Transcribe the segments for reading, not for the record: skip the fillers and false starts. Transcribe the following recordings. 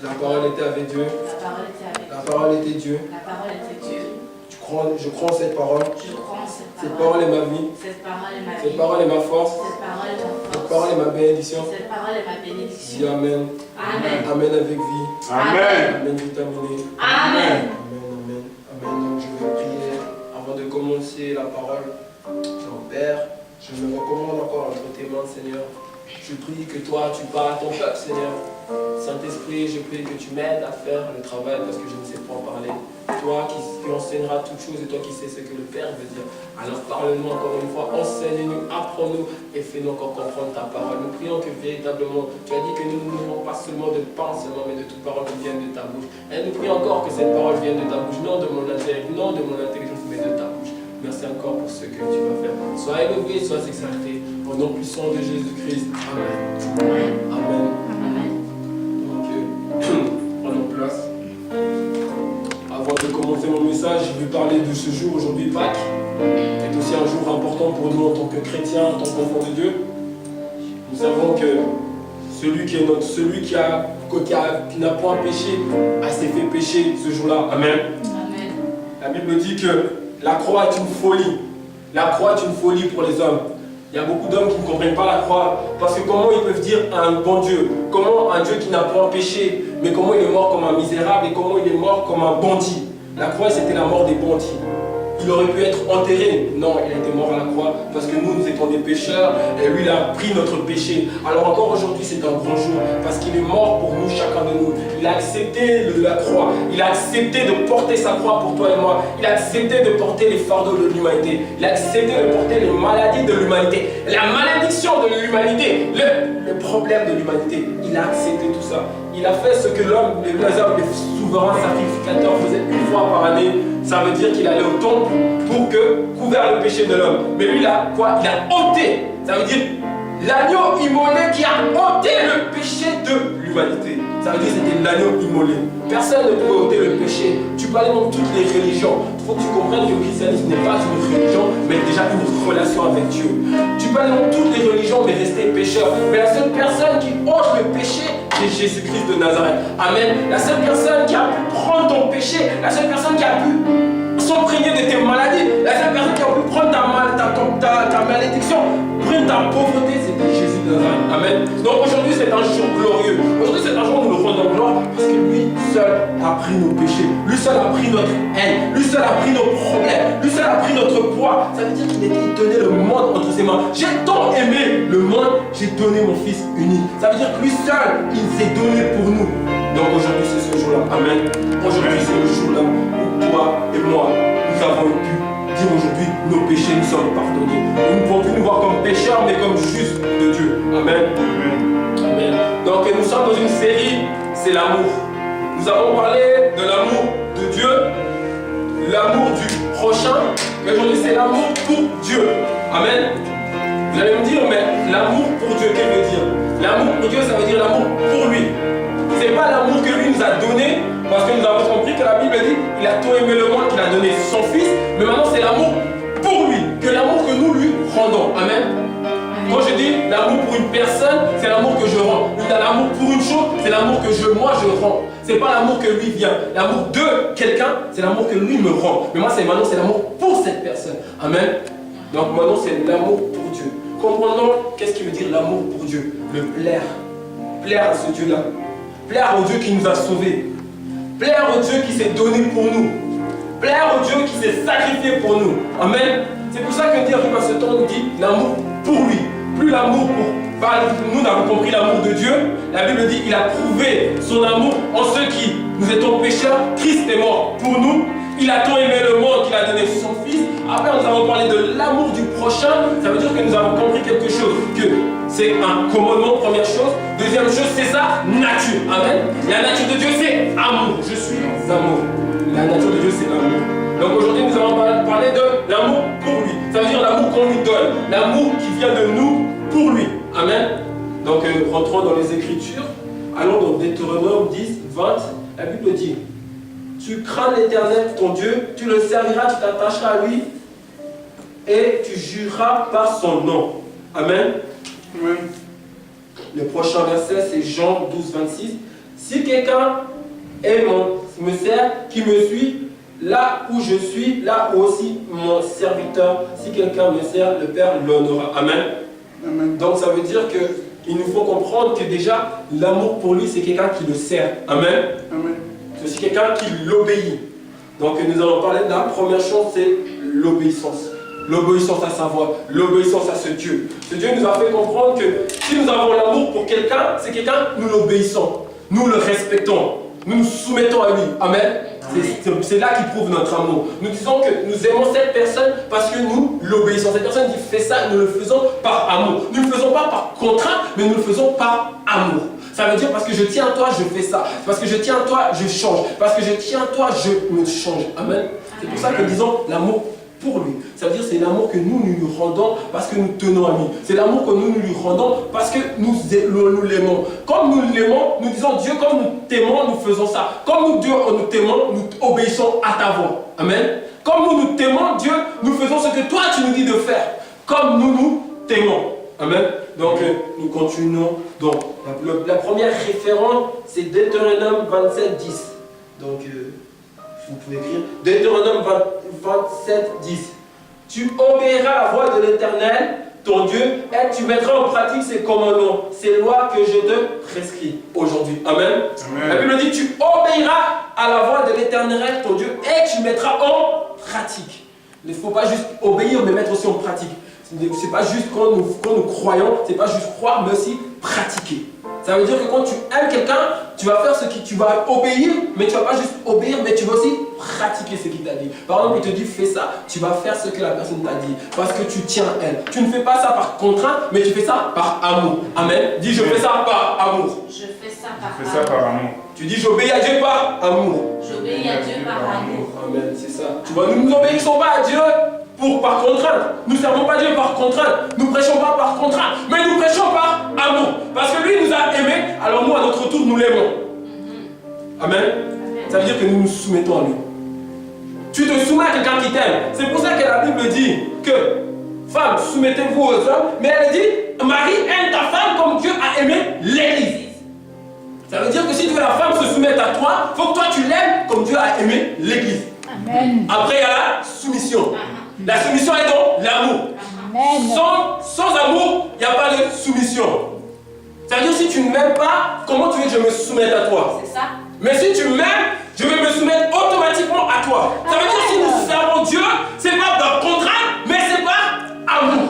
La parole était avec Dieu. La parole était Dieu. Je crois en cette parole. Cette parole est ma vie. Cette parole est ma force. Cette parole est ma bénédiction. Dis Amen. Amen avec vie. Amen. Amen vitaminé. Amen. Amen. Donc je vais prier avant de commencer la parole. Donc Père, je me recommande encore entre tes mains, Seigneur. Je prie que toi, tu parles à ton peuple, Seigneur. Saint-Esprit, je prie que tu m'aides à faire le travail parce que je ne sais pas en parler. Toi qui enseigneras toutes choses et toi qui sais ce que le Père veut dire. Alors parle-nous encore une fois, enseigne-nous, apprends-nous et fais-nous encore comprendre ta parole. Nous prions que véritablement, tu as dit que nous ne mourrons pas seulement de pain seulement, mais de toute parole qui vient de ta bouche. Et nous prions encore que cette parole vienne de ta bouche, non de mon intellect, non de mon intelligence, mais de ta bouche. Merci encore pour ce que tu vas faire. Sois élevé, sois exalté. Au nom puissant de Jésus-Christ. Amen. Amen. Donc, prenons place. Avant de commencer mon message, je vais parler de ce jour aujourd'hui, Pâques, qui est aussi un jour important pour nous en tant que chrétiens, en tant qu'enfants de Dieu. Nous savons que celui qui n'a point péché a s'est fait pécher ce jour-là. Amen. Amen. La Bible dit que la croix est une folie. La croix est une folie pour les hommes. Il y a beaucoup d'hommes qui ne comprennent pas la croix. Parce que comment ils peuvent dire à un bon Dieu, comment un Dieu qui n'a point péché, mais comment il est mort comme un misérable et comment il est mort comme un bandit. La croix, c'était la mort des bandits. Il aurait pu être enterré. Non, il a été mort à la croix parce que nous étions des pécheurs et lui, il a pris notre péché. Alors encore aujourd'hui, c'est un grand jour parce qu'il est mort pour nous, chacun de nous. Il a accepté la croix. Il a accepté de porter sa croix pour toi et moi. Il a accepté de porter les fardeaux de l'humanité. Il a accepté de porter les maladies de l'humanité. La malédiction de l'humanité. Le problème de l'humanité. Il a accepté tout ça. Il a fait ce que l'homme, les souverains sacrificateurs faisaient une fois par année. Ça veut dire qu'il allait au temple pour couvrir le péché de l'homme. Mais lui, il a quoi? Il a ôté. Ça veut dire l'agneau immolé qui a ôté le péché de l'humanité. Ça veut dire que c'était l'agneau immolé. Personne ne pouvait ôter le péché. Tu parlais dans toutes les religions. Il faut que tu comprennes que le christianisme n'est pas une religion, mais déjà une relation avec Dieu. Tu parlais dans toutes les religions, mais rester pécheur. Mais la seule personne qui ôte le péché, c'est Jésus-Christ de Nazareth. Amen. La seule personne qui a pu prendre ton péché, la seule personne qui a pu s'imprégner de tes maladies, la seule personne qui a pu prendre ta malédiction, prendre ta pauvreté, c'était Jésus de Nazareth. Amen. Donc aujourd'hui, c'est un jour glorieux. Aujourd'hui, c'est un jour où nous le rendons gloire parce que lui seul a pris nos péchés. Lui seul a pris notre haine. Lui seul a pris nos problèmes. Lui seul a pris notre poids. Ça veut dire qu'il tenait le monde entre ses mains. J'ai tant aimé le monde, j'ai donné mon Fils unique. Ça veut dire que lui seul, il s'est donné pour nous. Donc aujourd'hui, c'est ce jour-là. Amen. Aujourd'hui, c'est le jour-là où toi et moi, nous avons pu dire aujourd'hui, nos péchés nous sont pardonnés. Nous ne pouvons plus nous voir comme pécheurs, mais comme justes de Dieu. Amen. Amen. Donc nous sommes dans une série, c'est l'amour. Nous avons parlé de l'amour de Dieu, l'amour du prochain, et aujourd'hui c'est l'amour pour Dieu. Amen. Vous allez me dire, mais l'amour pour Dieu, qu'est-ce que veut dire? L'amour pour Dieu, ça veut dire l'amour pour lui. C'est pas l'amour que lui nous a donné, parce que nous avons compris que la Bible dit il a tant aimé le monde qu'il a donné son Fils, mais maintenant c'est l'amour pour lui, que l'amour que nous lui rendons. Amen. Quand je dis l'amour pour une personne, c'est l'amour que je rends. L'amour pour une chose, c'est l'amour que moi je rends. C'est pas l'amour que lui vient. L'amour de quelqu'un, c'est l'amour que lui me rend. Mais moi, maintenant, c'est l'amour pour cette personne. Amen. Donc maintenant, c'est l'amour pour Dieu. Comprenons qu'est-ce qui veut dire l'amour pour Dieu. Le plaire. Plaire à ce Dieu-là. Plaire au Dieu qui nous a sauvés. Plaire au Dieu qui s'est donné pour nous. Plaire au Dieu qui s'est sacrifié pour nous. Amen. C'est pour ça que Dieu arrive à ce temps, nous dit l'amour pour lui. Plus l'amour pour... Nous avons compris l'amour de Dieu. La Bible dit qu'il a prouvé son amour en ceux qui nous étions pécheurs. Christ est mort pour nous. Il a tant aimé le monde qu'il a donné son Fils. Après, nous avons parlé de l'amour du prochain. Ça veut dire que nous avons compris quelque chose. Que c'est un commandement, première chose. Deuxième chose, c'est sa nature. Amen. La nature de Dieu, c'est amour. Je suis amour. La nature de Dieu, c'est l'amour. Donc aujourd'hui, nous allons parler de l'amour pour lui. Ça veut dire l'amour qu'on lui donne. L'amour qui vient de nous pour lui. Amen. Donc rentrons dans les Écritures. Allons dans Deutéronome 10, 20. La Bible dit: tu crains l'Éternel, ton Dieu, tu le serviras, tu t'attacheras à lui et tu jureras par son nom. Amen. Amen. Le prochain verset, c'est Jean 12, 26. Si quelqu'un me sert, qui me suit, là où je suis, là où aussi mon serviteur, si quelqu'un me sert, le Père l'honorera. Amen. Amen. Donc ça veut dire qu'il nous faut comprendre que déjà, l'amour pour lui, c'est quelqu'un qui le sert. Amen. Amen. C'est aussi quelqu'un qui l'obéit. Donc nous allons parler de la première chose, c'est l'obéissance. L'obéissance à sa voix, l'obéissance à ce Dieu. Ce Dieu nous a fait comprendre que si nous avons l'amour pour quelqu'un, c'est quelqu'un, nous l'obéissons, nous le respectons, nous nous soumettons à lui. Amen. C'est là qu'il prouve notre amour. Nous disons que nous aimons cette personne parce que nous l'obéissons. Cette personne qui fait ça, nous le faisons par amour. Nous ne le faisons pas par contrainte, mais nous le faisons par amour. Ça veut dire parce que je tiens à toi, je fais ça. Parce que je tiens à toi, je change. Parce que je tiens à toi, je me change. Amen. C'est pour ça que nous disons l'amour pour lui. Ça veut dire c'est l'amour que nous lui rendons parce que nous tenons à lui. C'est l'amour que nous lui rendons parce que nous l'aimons. Comme nous l'aimons, nous disons Dieu, comme nous t'aimons, nous faisons ça. Comme nous, Dieu, nous t'aimons, nous obéissons à ta voix. Amen. Comme nous t'aimons, Dieu, nous faisons ce que toi tu nous dis de faire. Comme nous t'aimons. Amen. Donc nous continuons. Donc la première référence, c'est Deutéronome 27, 10. Donc vous pouvez écrire Deutéronome 27, 10. Tu obéiras à la voix de l'Éternel, ton Dieu, et tu mettras en pratique ses commandements, ses lois que je te prescris aujourd'hui. Amen. Amen. La Bible dit, tu obéiras à la voix de l'Éternel, ton Dieu, et tu mettras en pratique. Il ne faut pas juste obéir, mais mettre aussi en pratique. C'est pas juste quand nous croyons, c'est pas juste croire, mais aussi pratiquer. Ça veut dire que quand tu aimes quelqu'un, tu vas faire ce qui tu vas obéir, mais tu ne vas pas juste obéir, mais tu vas aussi pratiquer ce qu'il t'a dit. Par exemple, il te dit fais ça, tu vas faire ce que la personne t'a dit, parce que tu tiens à elle. Tu ne fais pas ça par contrainte, mais tu fais ça par amour. Amen. Dis je fais ça par amour. Je fais ça par amour. Tu dis j'obéis à Dieu par amour. J'obéis à Dieu par amour. Amen, c'est ça. Tu vois, nous n'obéissons pas à Dieu par contrainte. Nous ne servons pas Dieu par contrainte. Nous ne prêchons pas par contrainte, mais nous prêchons par amour. Parce que lui nous a aimés, alors nous à notre tour nous l'aimons. Amen. Ça veut dire que nous nous soumettons à lui. Tu te soumets à quelqu'un qui t'aime. C'est pour ça que la Bible dit que femmes, soumettez-vous aux hommes, mais elle dit Marie, aime ta femme comme Dieu a aimé l'Église. Ça veut dire que si tu veux la femme se soumettre à toi, il faut que toi tu l'aimes comme Dieu a aimé l'Église. Amen. Après il y a la soumission. La soumission est dans l'amour. Sans amour, il n'y a pas de soumission. Ça veut dire si tu ne m'aimes pas, comment tu veux que je me soumette à toi? C'est ça. Mais si tu m'aimes, je vais me soumettre automatiquement à toi. Ça veut dire que si nous servons Dieu, c'est pas par contrainte, mais c'est par amour.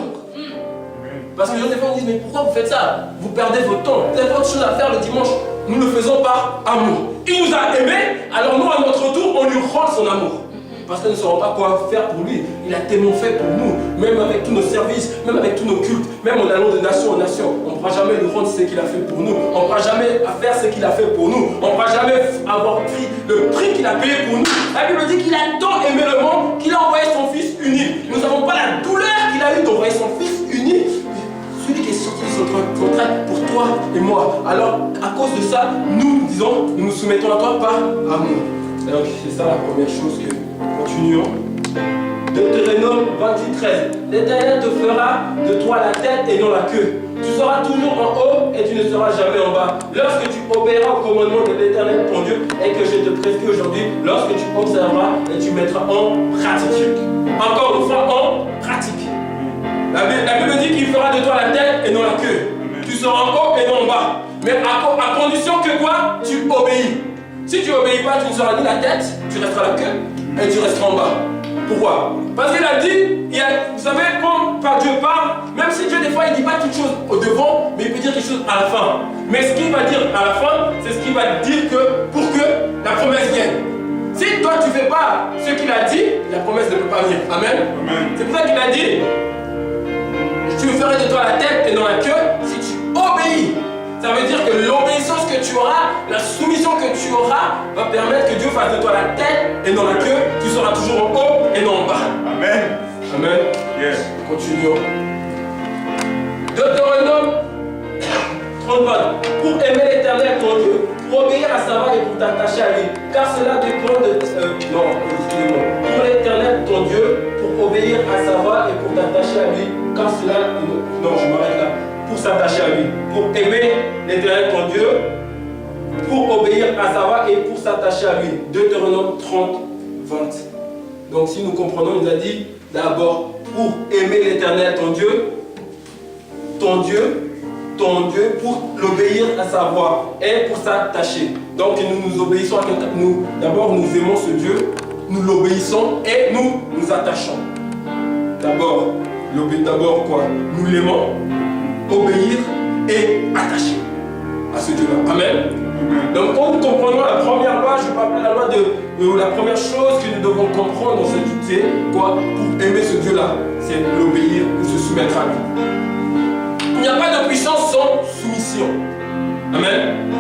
Parce que les gens des fois me disent, mais pourquoi vous faites ça? Vous perdez votre temps. Vous avez autre chose à faire le dimanche. Nous le faisons par amour. Il nous a aimés, alors nous à notre tour, on lui rend son amour. Parce que nous ne saurons pas quoi faire pour lui. Il a tellement fait pour nous, même avec tous nos services, même avec tous nos cultes, même en allant de nation en nation. On ne pourra jamais lui rendre ce qu'il a fait pour nous. On ne pourra jamais faire ce qu'il a fait pour nous. On ne pourra jamais avoir pris le prix qu'il a payé pour nous. La Bible dit qu'il a tant aimé le monde qu'il a envoyé son Fils unique. Nous n'avons pas la douleur qu'il a eu d'envoyer son Fils unique. Celui qui est sorti de son contrat pour toi et moi. Alors, à cause de ça, nous disons, nous nous soumettons à toi par amour. Donc, c'est ça la première chose que nous continuons. Deutéronome 28, 13. L'Éternel te fera de toi la tête et non la queue. Tu seras toujours en haut et tu ne seras jamais en bas. Lorsque tu obéiras au commandement de l'Éternel ton Dieu et que je te prescris aujourd'hui, lorsque tu observeras et tu mettras en pratique. Encore une fois, en pratique. La Bible dit qu'il fera de toi la tête et non la queue. Tu seras en haut et non en bas. Mais à condition que quoi? Tu obéis. Si tu n'obéis pas, tu ne seras ni la tête, tu resteras la queue et tu resteras en bas. Pourquoi? Parce qu'il a dit, vous savez, quand par Dieu parle, même si Dieu des fois il ne dit pas quelque chose au devant, mais il peut dire quelque chose à la fin. Mais ce qu'il va dire à la fin, c'est ce qu'il va dire pour que la promesse vienne. Si toi tu ne fais pas ce qu'il a dit, la promesse ne peut pas venir. Amen. C'est pour ça qu'il a dit, tu ferai de toi la tête et non la queue si tu obéis. Ça veut dire que l'obéissance que tu auras, la soumission que tu auras, va permettre que Dieu fasse de toi la tête et non la queue. Tu seras toujours en haut et non en bas. Amen. Amen. Yes. Continuons. Deutéronome 30. Pour aimer l'Éternel ton Dieu, pour obéir à sa voix et pour t'attacher à lui. Car cela dépend de... non, excusez-moi. Pour l'Éternel ton Dieu, pour obéir à sa voix et pour t'attacher à lui. Car cela... Non, je m'arrête là. Pour s'attacher à lui, pour aimer l'Éternel ton Dieu, pour s'attacher à lui. Deutéronome 30, 20. Donc si nous comprenons, il nous a dit d'abord pour aimer l'Éternel, ton Dieu, pour l'obéir à sa voix et pour s'attacher. Donc nous obéissons à quelqu'un. D'abord nous aimons ce Dieu, nous l'obéissons et nous nous attachons. D'abord quoi? Nous l'aimons, obéir et attacher à ce Dieu-là. Amen. Donc quand nous comprenons la première loi, je vais appeler la loi de la première chose que nous devons comprendre dans cette vie, c'est quoi? Pour aimer ce Dieu-là, c'est l'obéir ou se soumettre à lui. Il n'y a pas de puissance sans soumission. Amen.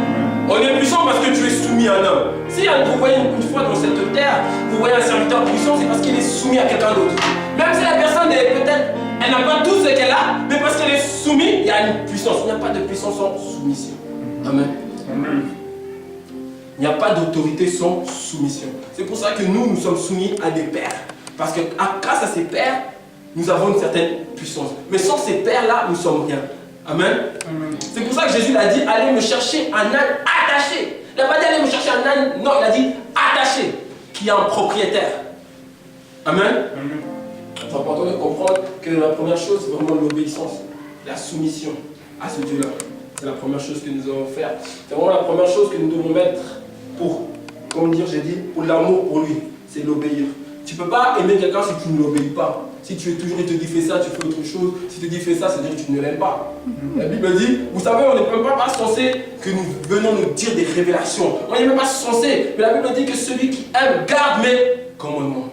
On est puissant parce que tu es soumis à un homme. Si vous voyez une fois dans cette terre, vous voyez un serviteur puissant, c'est parce qu'il est soumis à quelqu'un d'autre. Même si la personne est peut-être, elle n'a pas tout ce qu'elle a, mais parce qu'elle est soumise, il y a une puissance. Il n'y a pas de puissance sans soumission. Amen. Amen. Il n'y a pas d'autorité sans soumission. C'est pour ça que nous sommes soumis à des pères. Parce que grâce à ces pères, nous avons une certaine puissance. Mais sans ces pères-là, nous sommes rien. Amen. Amen. C'est pour ça que Jésus l'a dit, allez me chercher un âne attaché. Il n'a pas dit allez me chercher un âne, non, il a dit attaché, qui a un propriétaire. Amen. Amen. C'est important de comprendre que la première chose, c'est vraiment l'obéissance, la soumission à ce Dieu-là. C'est la première chose que nous devons faire. C'est vraiment la première chose que nous devons mettre pour, comment dire, j'ai dit, pour l'amour pour lui, c'est l'obéir. Tu ne peux pas aimer quelqu'un si tu ne l'obéis pas. Si tu es toujours, il te dit fais ça, tu fais autre chose. Si tu te dis fais ça, c'est-à-dire que tu ne l'aimes pas. La Bible dit, vous savez, on n'est même pas censé que nous venons nous dire des révélations. On n'est même pas censé. Mais la Bible dit que celui qui aime garde mes commandements.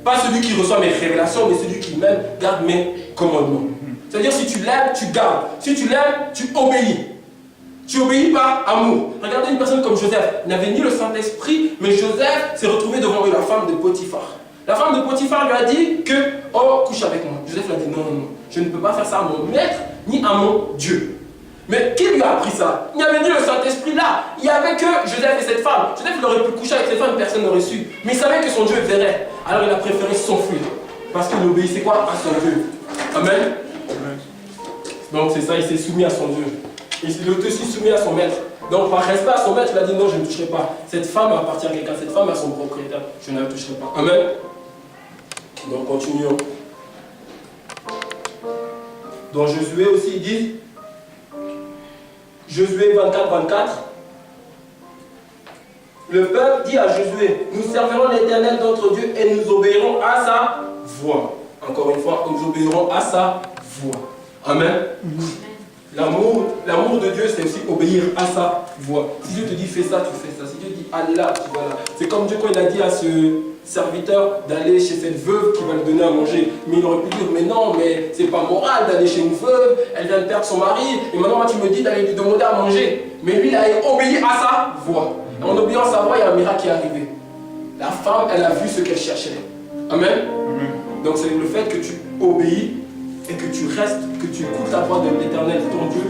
Pas celui qui reçoit mes révélations, mais celui qui m'aime garde mes commandements. C'est-à-dire si tu l'aimes, tu gardes. Si tu l'aimes, tu obéis. Tu obéis par amour. Regardez une personne comme Joseph. Il n'avait ni le Saint-Esprit, mais Joseph s'est retrouvé devant la femme de Potiphar. La femme de Potiphar lui a dit que, oh, couche avec moi. Joseph lui a dit, non, non, non, je ne peux pas faire ça à mon maître, ni à mon Dieu. Mais qui lui a appris ça? Il n'y avait ni le Saint-Esprit là. Il n'y avait que Joseph et cette femme. Joseph, il aurait pu coucher avec cette femme, personne n'aurait su. Mais il savait que son Dieu verrait. Alors il a préféré s'enfuir. Parce qu'il obéissait quoi? À son Dieu. Amen. Donc c'est ça, il s'est soumis à son Dieu. Il est aussi soumis à son maître. Donc par respect à son maître, il a dit non, je ne toucherai pas. Cette femme appartient à quelqu'un, cette femme a son propriétaire. Je ne la toucherai pas. Amen. Donc continuons. Dans Josué aussi, il dit, Josué 24-24, le peuple dit à Josué, nous servirons l'Éternel notre Dieu et nous obéirons à sa voix. Encore une fois, nous obéirons à sa voix. Amen. L'amour de Dieu, c'est aussi obéir à sa voix. Si Dieu te dit fais ça, tu fais ça. Si Dieu dit allez là, tu vas là. C'est comme Dieu quand il a dit à ce serviteur d'aller chez cette veuve qui va lui donner à manger. Mais il aurait pu dire mais non, mais c'est pas moral d'aller chez une veuve, elle vient de perdre son mari, et maintenant moi, tu me dis d'aller lui demander à manger. Mais lui, il a obéi à sa voix. Et en obéissant à sa voix, il y a un miracle qui est arrivé. La femme, elle a vu ce qu'elle cherchait. Amen. Donc c'est le fait que tu obéis et que tu restes, que tu écoutes la voix de l'Éternel, ton Dieu,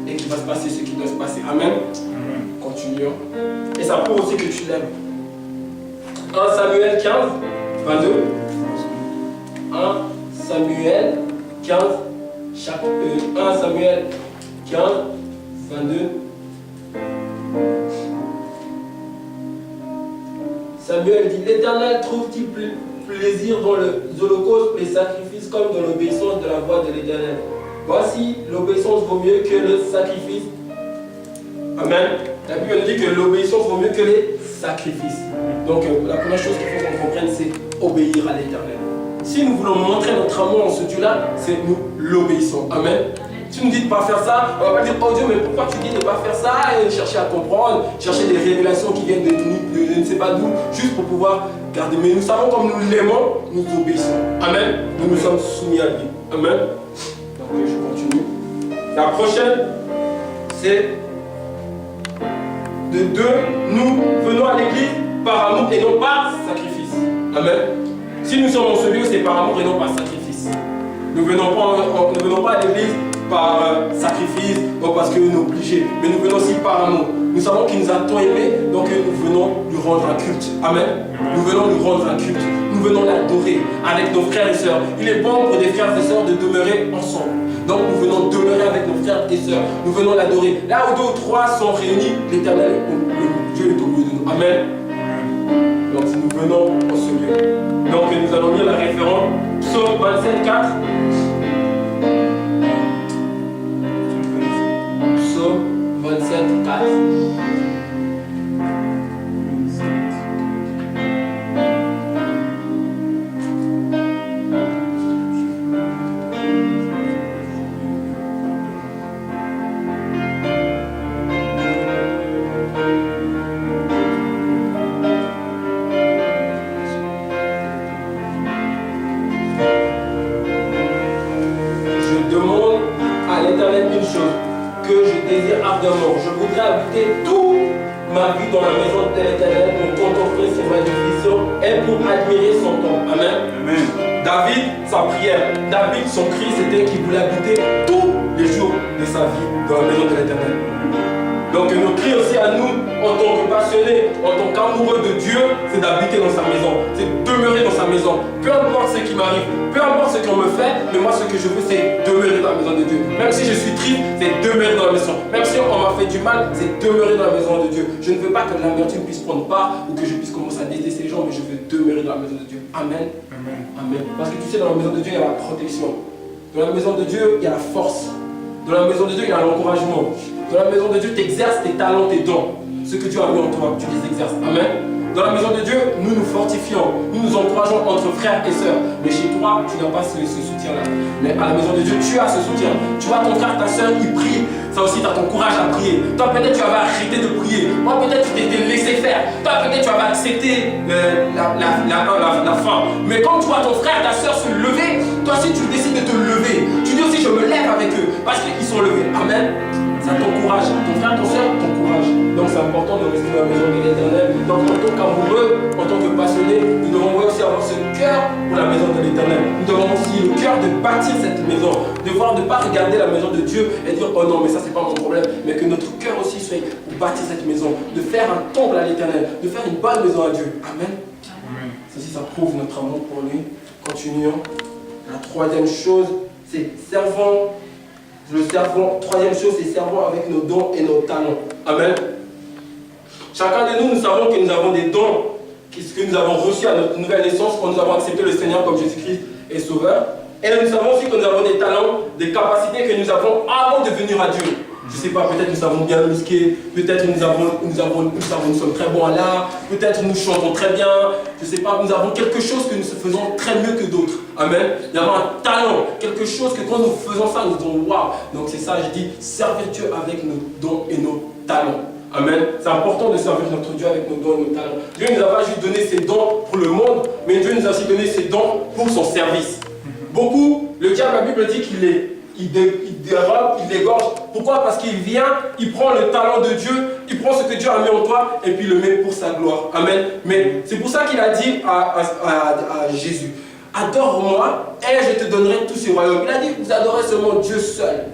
et qu'il va se passer ce qui doit se passer. Amen. Continuons. Et ça prouve aussi que tu l'aimes. 1 Samuel 15, 22. 1 Samuel 15, 1 Samuel 15, 22. Samuel dit, l'Éternel trouve-t-il plaisir dans les holocaustes, les sacrifices, comme dans l'obéissance de la voix de l'Éternel. Voici, l'obéissance vaut mieux que le sacrifice. Amen. La Bible nous dit que l'obéissance vaut mieux que les sacrifices. Donc la première chose qu'il faut qu'on comprenne, c'est obéir à l'Éternel. Si nous voulons montrer notre amour en ce Dieu-là, c'est nous l'obéissons. Amen. Si nous dit de ne pas faire ça, on ne va pas dire, oh Dieu, mais pourquoi tu dis de ne pas faire ça? Et chercher à comprendre, chercher des révélations qui viennent de je ne sais pas d'où, juste pour pouvoir garder. Mais nous savons comme nous l'aimons, nous obéissons. Amen. Nous nous sommes soumis à lui. Amen. Donc je continue. La prochaine, c'est de deux, nous venons à l'église par amour et non par sacrifice. Amen. Si nous sommes en ce lieu, c'est par amour et non par sacrifice. Nous ne venons pas à l'église par sacrifice ou parce que nous sommes obligés, mais nous venons aussi par amour. Nous savons qu'il nous a tant aimés, donc nous venons lui rendre un culte. Amen. Nous venons lui rendre un culte. Nous venons l'adorer avec nos frères et sœurs. Il est bon pour des frères et sœurs de demeurer ensemble. Donc nous venons demeurer avec nos frères et sœurs. Nous venons l'adorer. Là où 2 ou 3 sont réunis, l'Éternel, Dieu est au milieu de nous. Amen. Amen. Donc si nous venons en ce lieu. Donc nous allons lire la référence Psaume 27, 4. Psaume 27, 4. Je voudrais habiter toute ma vie dans la maison de l'Éternel pour contempler ses magnificents et pour admirer son temps. Amen. Amen. David, sa prière, David, son cri, c'était qu'il voulait habiter tous les jours de sa vie dans la maison de l'Éternel. Donc notre cri aussi à nous, en tant que passionnés, en tant qu'amoureux de Dieu, c'est d'habiter dans sa maison, c'est demeurer dans sa maison. Peu importe ce qui m'arrive, peu importe ce qu'on me fait, mais moi ce que je veux c'est demeurer dans la maison de Dieu. Même si je suis triste, c'est demeurer dans la maison. Même si on m'a fait du mal, c'est demeurer dans la maison de Dieu. Je ne veux pas que l'amertume puisse prendre part ou que je puisse commencer à détester les gens, mais je veux demeurer dans la maison de Dieu. Amen. Amen. Amen. Parce que tu sais, dans la maison de Dieu, il y a la protection. Dans la maison de Dieu, il y a la force. Dans la maison de Dieu, il y a l'encouragement. Dans la maison de Dieu, tu exerces tes talents, tes dons. Ce que Dieu a mis en toi, tu les exerces. Amen. Dans la maison de Dieu, nous nous fortifions, nous nous encourageons entre frères et sœurs. Mais chez toi, tu n'as pas ce soutien-là. Mais à la maison de Dieu, tu as ce soutien. Tu vois ton frère, ta sœur, il prie. Ça aussi, tu as ton courage à prier. Toi, peut-être, tu avais arrêté de prier. Moi, peut-être, tu t'étais laissé faire. Toi, peut-être, tu avais accepté la faim. Mais quand tu vois ton frère, ta sœur se lever, toi aussi, tu décides de te lever. Tu dis aussi, je me lève avec eux. Parce qu'ils sont levés. Amen. Ça t'encourage. Ton frère, ton soeur t'encourage. Donc c'est important de rester dans la maison de l'Éternel. Donc en tant qu'amoureux, en tant que passionné, nous devons aussi avoir ce cœur pour la maison de l'Éternel. Nous devons aussi le cœur de bâtir cette maison. De ne pas regarder la maison de Dieu et dire oh non mais ça c'est pas mon problème. Mais que notre cœur aussi soit pour bâtir cette maison. De faire un temple à l'Éternel. De faire une bonne maison à Dieu. Amen. Amen. Ceci ça prouve notre amour pour lui. Continuons. La troisième chose, c'est servant. Troisième chose, c'est servons avec nos dons et nos talents. Amen. Chacun de nous, nous savons que nous avons des dons que nous avons reçus à notre nouvelle naissance quand nous avons accepté le Seigneur comme Jésus-Christ et Sauveur. Et nous savons aussi que nous avons des talents, des capacités que nous avons avant de venir à Dieu. Je ne sais pas, peut-être nous savons bien musquer, peut-être nous sommes très bons à l'art, peut-être nous chantons très bien, je ne sais pas, nous avons quelque chose que nous faisons très mieux que d'autres. Amen. Nous avons un talent, quelque chose que quand nous faisons ça, nous disons waouh. Donc c'est ça, je dis, servir Dieu avec nos dons et nos talents. Amen. C'est important de servir notre Dieu avec nos dons et nos talents. Dieu ne nous a pas juste donné ses dons pour le monde, mais Dieu nous a aussi donné ses dons pour son service. Beaucoup, le diable, la Bible dit qu'il dérobe, il dégorge. Pourquoi? Parce qu'il vient, il prend le talent de Dieu, il prend ce que Dieu a mis en toi et puis il le met pour sa gloire. Amen. Mais c'est pour ça qu'il a dit à Jésus, adore-moi et je te donnerai tous ces royaumes. Il a dit, vous adorez seulement Dieu seul.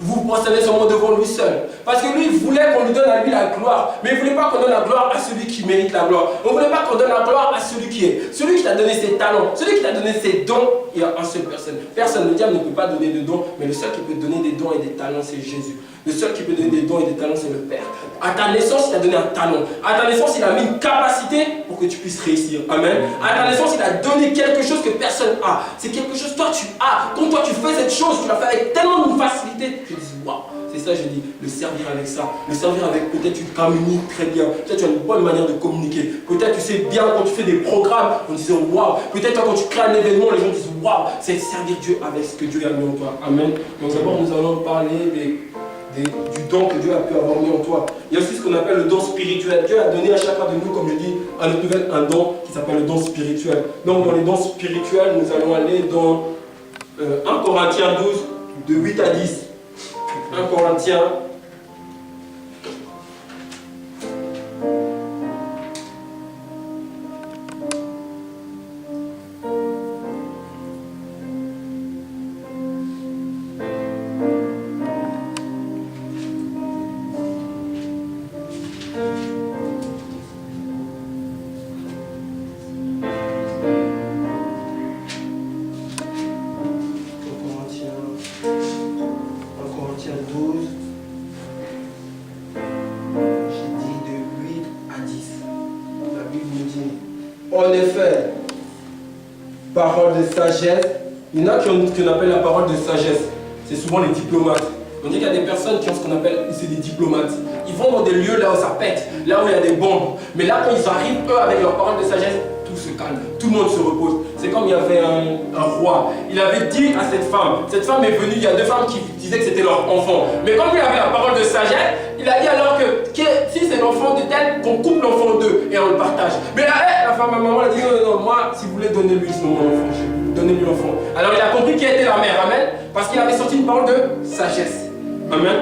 Vous vous prosternez seulement devant lui seul. Parce que lui, il voulait qu'on lui donne à lui la gloire. Mais il ne voulait pas qu'on donne la gloire à celui qui mérite la gloire. On ne voulait pas qu'on donne la gloire à celui qui est. Celui qui t'a donné ses talents, celui qui t'a donné ses dons, il y a une seule personne. Personne, le diable ne peut pas donner de dons, mais le seul qui peut donner des dons et des talents, c'est Jésus. Le seul qui peut donner des dons et des talents, c'est le Père. À ta naissance, il t'a donné un talent. À ta naissance, il a mis une capacité pour que tu puisses réussir. Amen. À ta naissance, il a donné quelque chose que personne n'a. C'est quelque chose que toi, tu as. Quand toi, tu fais cette chose, tu la fais avec tellement de facilité. Tu dis, waouh. C'est ça, je dis, le servir avec ça. Le servir avec, peut-être tu communiques très bien. Peut-être tu as une bonne manière de communiquer. Peut-être tu sais bien quand tu fais des programmes, on disait waouh. Peut-être quand tu crées un événement, les gens disent waouh. C'est servir Dieu avec ce que Dieu a mis en toi. Amen. Donc d'abord, nous allons parler du don que Dieu a pu avoir mis en toi. Il y a aussi ce qu'on appelle le don spirituel. Dieu a donné à chacun de nous, comme je dis, à notre nouvelle, un don qui s'appelle le don spirituel. Donc dans les dons spirituels, nous allons aller dans 1 Corinthiens 12, de 8 à 10. 1 Corinthiens. J'ai dit de 8 à 10. en effet, parole de sagesse. Il y en a qui ont ce qu'on appelle la parole de sagesse. C'est souvent les diplomates. On dit qu'il y a des personnes qui ont ce qu'on appelle, c'est des diplomates. Ils vont dans des lieux là où ça pète, là où il y a des bombes. Mais là, quand ils arrivent, eux, avec leur parole de sagesse, tout se calme, tout le monde se repose. C'est comme il y avait un roi. Il avait dit à cette femme est venue, il y a deux femmes qui disaient que c'était leur enfant. Mais comme il avait la parole de sagesse, il a dit alors que si c'est l'enfant de tel, qu'on coupe l'enfant en deux et on le partage. Mais là, la femme, ma maman, elle a dit non, moi, si vous voulez donner lui mon enfant, donnez-lui l'enfant. Alors il a compris qui était la mère, amen, parce qu'il avait sorti une parole de sagesse. Amen.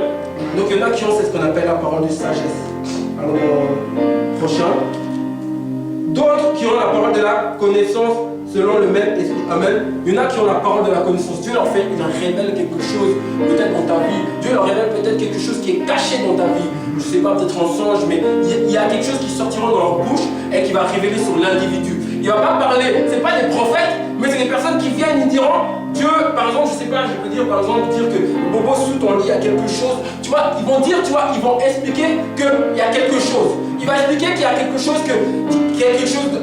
Donc il y en a qui ont ce qu'on appelle la parole de sagesse. Alors prochain. D'autres qui ont la parole de la connaissance selon le même esprit. Amen. Il y en a qui ont la parole de la connaissance. Dieu leur révèle quelque chose peut-être dans ta vie. Dieu leur révèle peut-être quelque chose qui est caché dans ta vie. Je ne sais pas, peut-être un songe, mais il y a quelque chose qui sortira dans leur bouche et qui va révéler sur l'individu. Il ne va pas parler, ce n'est pas des prophètes, mais c'est des personnes qui viennent et diront Dieu, par exemple, je ne sais pas, je peux dire par exemple dire que Bobo sous ton lit il y a quelque chose. Tu vois, ils vont dire, tu vois, ils vont expliquer qu'il y a quelque chose. Il va expliquer qu'il y a quelque chose,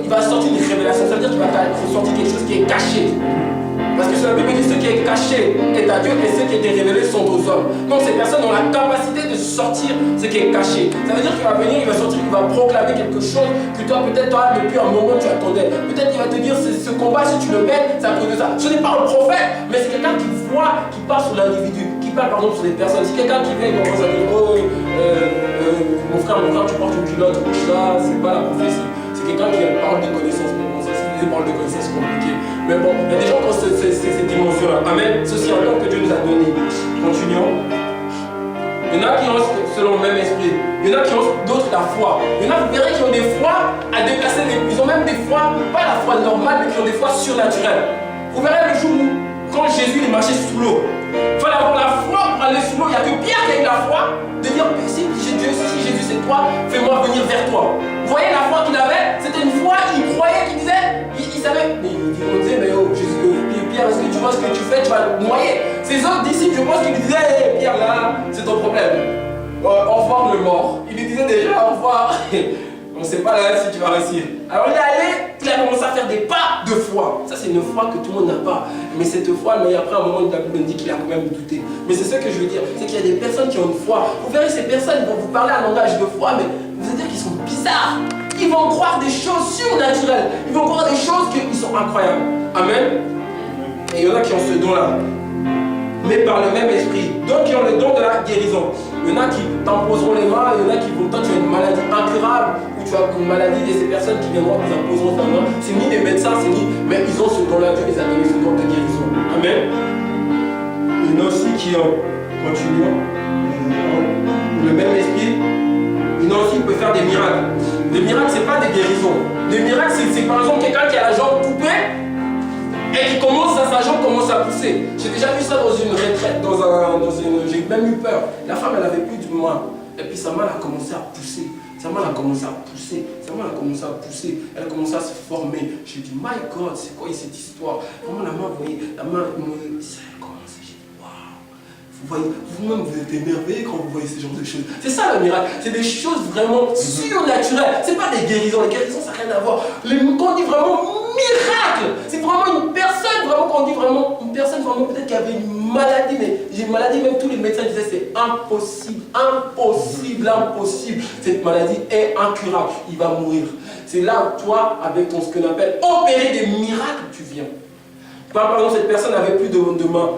il va sortir une révélation, ça veut dire qu'il va sortir quelque chose qui est caché. Parce que la Bible dit ce qui est caché est à Dieu et ce qui est révélé sont aux hommes. Donc ces personnes ont la capacité de sortir ce qui est caché. Ça veut dire qu'il va venir, il va sortir, il va proclamer quelque chose que toi peut-être toi depuis un moment tu attendais. Peut-être il va te dire ce combat si tu le mets, c'est à cause de ça. Ce n'est pas un prophète, mais c'est quelqu'un qui voit, qui parle sur l'individu, qui parle par exemple sur les personnes. Si quelqu'un qui vient et commence à dire mon frère, tu portes une culotte rouge, ça, c'est pas la prophétie. C'est quelqu'un qui a une parole de connaissance. Mais bon, ça c'est des paroles de connaissance compliquées. Mais bon, il y a des gens qui ont cette dimension-là. Amen. Ceci est un don que Dieu nous a donné. Continuons. Il y en a qui ont selon le même esprit. Il y en a qui ont d'autres la foi. Il y en a, vous verrez, qui ont des foi à déplacer. Ils ont même des foi, pas la foi normale, mais qui ont des foi surnaturelles. Vous verrez le jour où, quand Jésus il marchait sous l'eau, il fallait avoir la foi pour aller sous l'eau. Il n'y a que Pierre qui a eu la foi de dire si Jésus c'est toi, fais-moi venir vers toi. Vous voyez la foi qu'il avait, c'était une foi, il croyait, qu'il disait, il savait. Mais on disait, mais oh, Pierre, est-ce que tu vois ce que tu fais, tu vas te noyer. Ces autres disciples, je pense qu'ils lui disaient, hey, Pierre, là, c'est ton problème. Au revoir le mort. Il lui disait déjà, au revoir. On ne sait pas là si tu vas réussir. Alors il est allé, il a commencé à faire des pas de foi. Ça c'est une foi que tout le monde n'a pas. Mais cette foi, mais après un moment, la Bible dit qu'il a quand même douté. Mais c'est ce que je veux dire, c'est qu'il y a des personnes qui ont une foi. Vous verrez, ces personnes vont vous parler un langage de foi, mais vous allez dire qu'ils sont bizarres. Ils vont croire des choses surnaturelles. Ils vont croire des choses qui sont incroyables. Amen. Et il y en a qui ont ce don-là. Mais par le même esprit. D'autres qui ont le don de la guérison. Il y en a qui t'imposeront les mains, il y en a qui vont, toi tu as une maladie incurable, ou tu as une maladie, et ces personnes qui viendront nous imposeront ta main. C'est ni des médecins, c'est ni. Mais ils ont ce don-là, Dieu les a donné ce don de guérison. Amen. Il y en a aussi qui ont, continuons, le même esprit. Il y en a aussi qui peuvent faire des miracles. Des miracles, ce n'est pas des guérisons. Des miracles, c'est par exemple quelqu'un qui a la jambe coupée. Et qui commence à, sa jambe commence à pousser. J'ai déjà vu ça dans une retraite, j'ai même eu peur. La femme, elle avait plus de main. Et puis sa main a commencé à pousser. Sa main a commencé à pousser. Sa main a commencé à pousser. Elle a commencé à se former. J'ai dit, my God, c'est quoi cette histoire? Vraiment la main, vous voyez, la main, elle commence. J'ai dit, waouh. Vous voyez, vous-même, vous êtes émerveillés quand vous voyez ce genre de choses. C'est ça le miracle. C'est des choses vraiment surnaturelles. C'est pas des guérisons. Les guérisons, ça n'a rien à voir. Quand on dit vraiment miracle, c'est vraiment une personne, vraiment, quand on dit vraiment une personne, vraiment peut-être qui avait une maladie, mais j'ai une maladie, même tous les médecins disaient c'est impossible, impossible, impossible. Cette maladie est incurable, il va mourir. C'est là où toi, avec ton ce qu'on appelle opérer des miracles, tu viens. Par exemple, cette personne n'avait plus de main.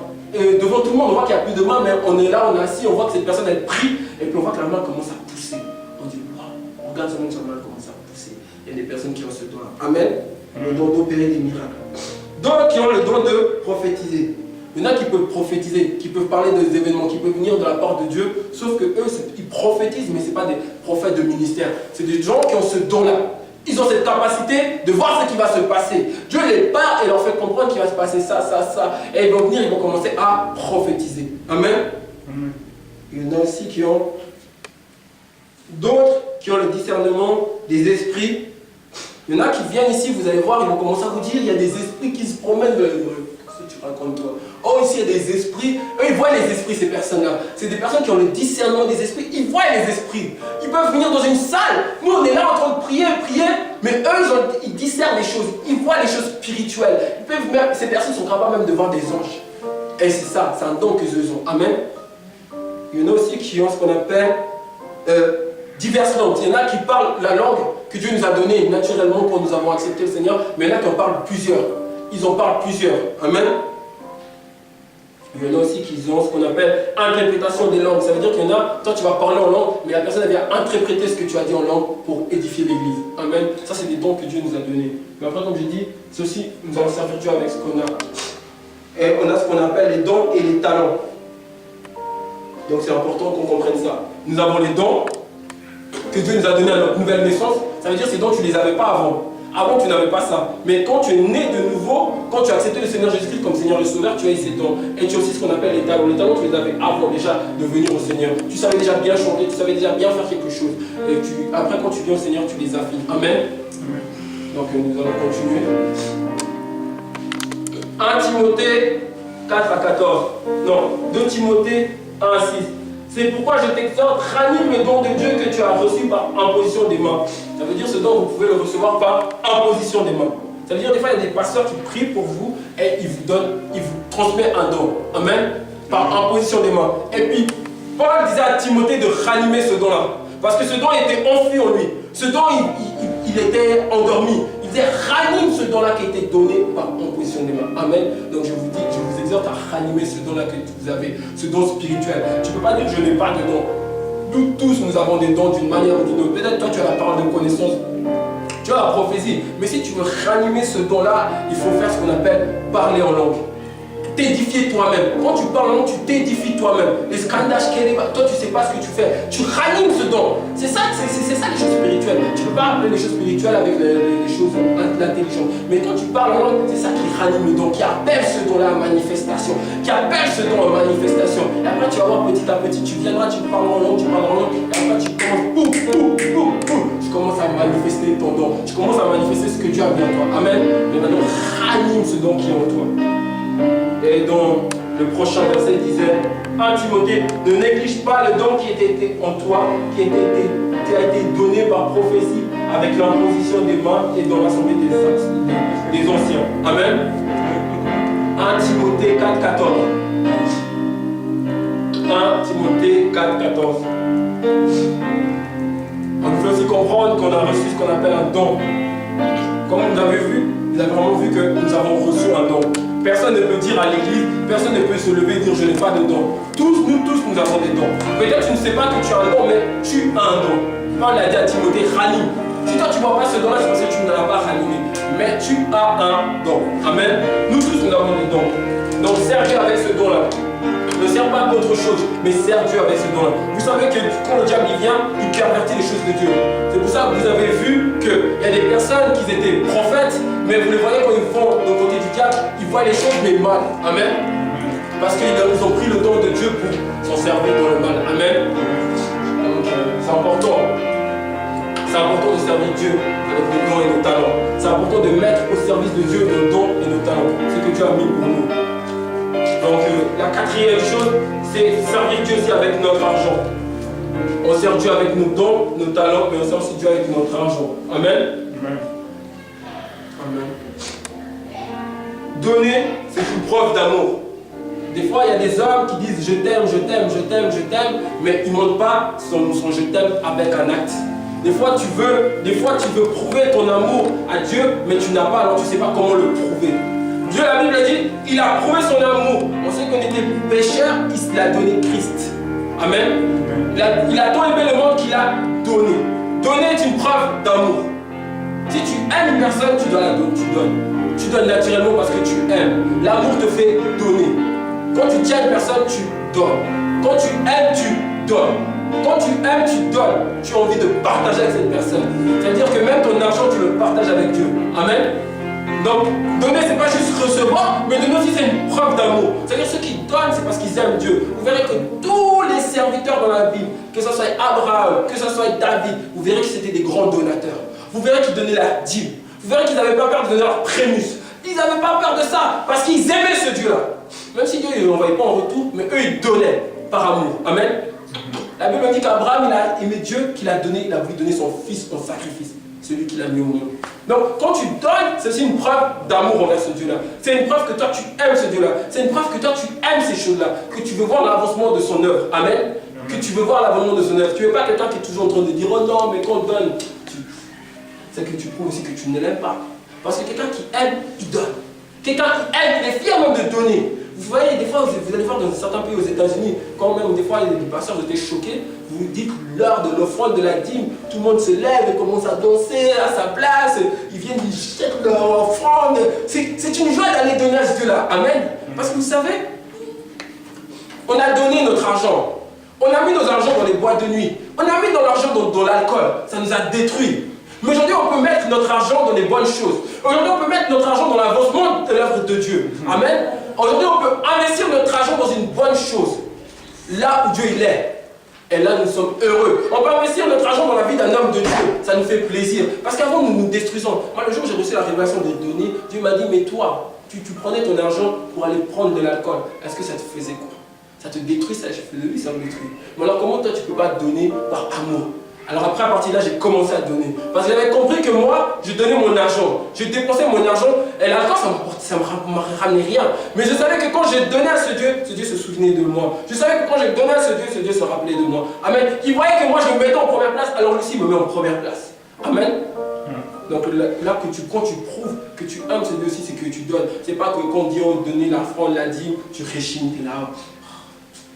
Devant tout le monde, on voit qu'il n'y a plus de main, mais on est là, on est assis, on voit que cette personne elle prie, et puis on voit que la main commence à pousser. On dit, waouh, regarde sa main commence à pousser. Il y a des personnes qui ont ce don-là. Amen. Le don d'opérer des miracles. D'autres qui ont le don de prophétiser. Il y en a qui peuvent prophétiser, qui peuvent parler des événements, qui peuvent venir de la part de Dieu, sauf que eux, ils prophétisent, mais ce n'est pas des prophètes de ministère. C'est des gens qui ont ce don-là. Ils ont cette capacité de voir ce qui va se passer. Dieu les parle et leur fait comprendre qu'il va se passer ça, ça, ça. Et ils vont venir, ils vont commencer à prophétiser. Amen. Amen. Il y en a aussi qui ont d'autres qui ont le discernement des esprits. Il y en a qui viennent ici, vous allez voir, ils vont commencer à vous dire, il y a des esprits qui se promènent. Qu'est-ce que tu racontes toi? Oh, ici il y a des esprits. Eux, ils voient les esprits, ces personnes-là. C'est des personnes qui ont le discernement des esprits. Ils voient les esprits. Ils peuvent venir dans une salle. Nous, on est là en train de prier. Mais eux, ils discernent les choses, ils voient les choses spirituelles. Ces personnes sont capables même de voir des anges. Et c'est ça, c'est un don que eux ont. Amen. Il y en a aussi qui ont ce qu'on appelle diverses langues. Il y en a qui parlent la langue que Dieu nous a donnée naturellement quand nous avons accepté le Seigneur, mais il y en a qui en parlent plusieurs. Ils en parlent plusieurs. Amen. Il y en a aussi qui ont ce qu'on appelle interprétation des langues. Ça veut dire qu'il y en a, toi tu vas parler en langue, mais la personne elle vient interpréter ce que tu as dit en langue pour édifier l'église. Amen. Ça c'est des dons que Dieu nous a donnés. Mais après, comme je dis, c'est aussi, nous allons servir Dieu avec ce qu'on a. Et on a ce qu'on appelle les dons et les talents. Donc c'est important qu'on comprenne ça. Nous avons les dons que Dieu nous a donnés à notre nouvelle naissance. Ça veut dire que ces dons, tu ne les avais pas avant. Avant, tu n'avais pas ça. Mais quand tu es né de nouveau, quand tu as accepté le Seigneur Jésus-Christ comme Seigneur et Sauveur, tu as eu ces dons. Et tu as aussi ce qu'on appelle les talents. Les talents, tu les avais avant déjà de venir au Seigneur. Tu savais déjà bien chanter, tu savais déjà bien faire quelque chose. Et après, quand tu viens au Seigneur, tu les affines. Amen. Donc nous allons continuer. 1 Timothée 4 à 14. Non, 2 Timothée 1 à 6. C'est pourquoi je t'exhorte, ranime le don de Dieu que tu as reçu par imposition des mains. Ça veut dire ce don, vous pouvez le recevoir par imposition des mains. Ça veut dire des fois, il y a des pasteurs qui prient pour vous et ils vous donnent, ils vous transmettent un don. Amen. Par imposition des mains. Et puis, Paul disait à Timothée de ranimer ce don-là. Parce que ce don était enfui en lui. Ce don, il était endormi. Il disait, ranime ce don-là qui a été donné par imposition des mains. Amen. Donc je vous dis, je vous exhorte à ranimer ce don-là que vous avez, ce don spirituel. Tu ne peux pas dire, je n'ai pas de don. Nous tous, nous avons des dons d'une manière ou d'une autre. Peut-être toi, tu as la parole de connaissance. Tu as la prophétie. Mais si tu veux ranimer ce don-là, il faut faire ce qu'on appelle parler en langue. T'édifier toi-même. Quand tu parles en langue, tu t'édifies toi-même. Les scandales, toi tu ne sais pas ce que tu fais. Tu ranimes ce don. C'est ça les choses spirituelles. Tu ne peux pas appeler les choses spirituelles avec les choses intelligentes. Mais quand tu parles en langue, c'est ça qui ranime le don, qui appelle ce don-là à manifestation. Qui appelle ce don à manifestation. Et après tu vas voir petit à petit, tu viendras, tu parles en langue, tu parles en langue. Et après tu commences, tu commences à manifester ton don. Tu commences à manifester ce que Dieu a mis en toi. Amen. Mais maintenant, ranime ce don qui est en toi. Et dans le prochain verset, il disait 1 Timothée, ne néglige pas le don qui était en toi, qui a été donné par prophétie avec l'imposition des mains et dans l'assemblée des anciens. Amen. 1 Timothée 4, 14. 1 Timothée 4, 14. On peut aussi comprendre qu'on a reçu ce qu'on appelle un don. Comme vous avez vu, vous avez vraiment vu que nous avons reçu un don. Personne ne peut dire à l'église, personne ne peut se lever et dire je n'ai pas de don. Nous tous, nous avons des dons. Peut-être tu ne sais pas que tu as un don, mais tu as un don. Paul a dit à Timothée, ranime. Si toi tu ne vois pas ce don-là, c'est parce que tu ne l'as pas ranimé. Mais tu as un don. Amen. Nous tous, nous avons des dons. Donc sers Dieu avec ce don-là. Ne sers pas d'autre chose, mais sers Dieu avec ce don-là. Vous savez que quand le diable vient, il pervertit les choses de Dieu. C'est pour ça que vous avez vu qu'il y a des personnes qui étaient prophètes, mais vous les voyez quand ils vont de côté du diable, ils voient les choses mais mal. Amen. Parce qu'ils ont pris le don de Dieu pour s'en servir dans le mal. Amen. Donc c'est important. C'est important de servir Dieu avec nos dons et nos talents. C'est important de mettre au service de Dieu nos dons et nos talents. Ce que Dieu a mis pour nous. Donc la quatrième chose, c'est servir Dieu aussi avec notre argent. On sert Dieu avec nos dons, nos talents, mais on sert aussi Dieu avec notre argent. Amen. Amen. Amen. Donner, c'est une preuve d'amour. Des fois, il y a des hommes qui disent je t'aime, je t'aime, je t'aime, je t'aime, mais ils ne montrent pas son je t'aime avec un acte. Des fois, tu veux prouver ton amour à Dieu, mais tu n'as pas, alors tu ne sais pas comment le prouver. Dieu, la Bible a dit, il a prouvé son amour. On sait qu'on était pécheurs, il l'a donné Christ. Amen. Il a tant aimé le monde qu'il a donné. Donner est une preuve d'amour. Si tu aimes une personne, tu dois la donner, tu donnes. Tu donnes naturellement parce que tu aimes. L'amour te fait donner. Quand tu tiens une personne, tu donnes. Quand tu aimes, tu donnes. Quand tu aimes, tu donnes. Tu as envie de partager avec cette personne. C'est-à-dire que même ton argent, tu le partages avec Dieu. Amen. Donc, donner, c'est pas juste recevoir, mais donner aussi, c'est une preuve d'amour. C'est-à-dire ceux qui donnent, c'est parce qu'ils aiment Dieu. Vous verrez que tous les serviteurs dans la Bible, que ce soit Abraham, que ce soit David, vous verrez que c'était des grands donateurs. Vous verrez qu'ils donnaient la dîme. Vous verrez qu'ils n'avaient pas peur de donner leur prémus. Ils n'avaient pas peur de ça, parce qu'ils aimaient ce Dieu-là. Même si Dieu ne l'envoyait pas en retour, mais eux, ils donnaient par amour. Amen. La Bible dit qu'Abraham, il a aimé Dieu, qu'il a voulu donner son fils en sacrifice, celui qu'il a mis au monde. Donc, quand tu donnes, c'est aussi une preuve d'amour envers ce Dieu-là. C'est une preuve que toi, tu aimes ce Dieu-là. C'est une preuve que toi, tu aimes ces choses-là. Que tu veux voir l'avancement de son œuvre. Amen. Que tu veux voir l'avancement de son œuvre. Tu ne veux pas quelqu'un qui est toujours en train de dire, oh non, mais quand on donne, c'est que tu prouves aussi que tu ne l'aimes pas. Parce que quelqu'un qui aime, il donne. Quelqu'un qui aime, il est fier même de donner. Vous voyez, des fois, vous allez voir dans certains pays aux États-Unis, quand même, des fois, les pasteurs étaient choqués, vous dites l'heure de l'offrande de la dîme, tout le monde se lève et commence à danser à sa place, ils viennent, ils jettent leur offrande. C'est une joie d'aller donner à ce Dieu-là. Amen. Parce que vous savez, on a donné notre argent. On a mis nos argent dans les boîtes de nuit. On a mis dans l'argent dans l'alcool. Ça nous a détruits. Mais aujourd'hui, on peut mettre notre argent dans les bonnes choses. Aujourd'hui, on peut mettre notre argent dans l'avancement de l'œuvre de Dieu. Amen. Aujourd'hui, on peut investir notre argent dans une bonne chose. Là où Dieu il est. Et là, nous sommes heureux. On peut investir notre argent dans la vie d'un homme de Dieu. Ça nous fait plaisir. Parce qu'avant, nous nous détruisons. Moi, le jour où j'ai reçu la révélation des données, Dieu m'a dit, mais toi, tu prenais ton argent pour aller prendre de l'alcool. Est-ce que ça te faisait quoi? Ça te détruit, ça? J'ai fait oui, ça me détruit. Mais alors, comment toi, tu ne peux pas donner par amour? Alors après, à partir de là, j'ai commencé à donner. Parce que j'avais compris que moi, je donnais mon argent. Je dépensais mon argent. Et l'alcool, ça ne me ramenait rien. Mais je savais que quand j'ai donné à ce Dieu se souvenait de moi. Je savais que quand j'ai donné à ce Dieu se rappelait de moi. Amen. Il voyait que moi, je me mettais en première place, alors lui aussi, il me met en première place. Amen. Donc là, quand tu prouves que tu aimes ce Dieu aussi, c'est que tu donnes. C'est pas que quand on dit donner l'offrande, la dîme, tu réchines, tu es là.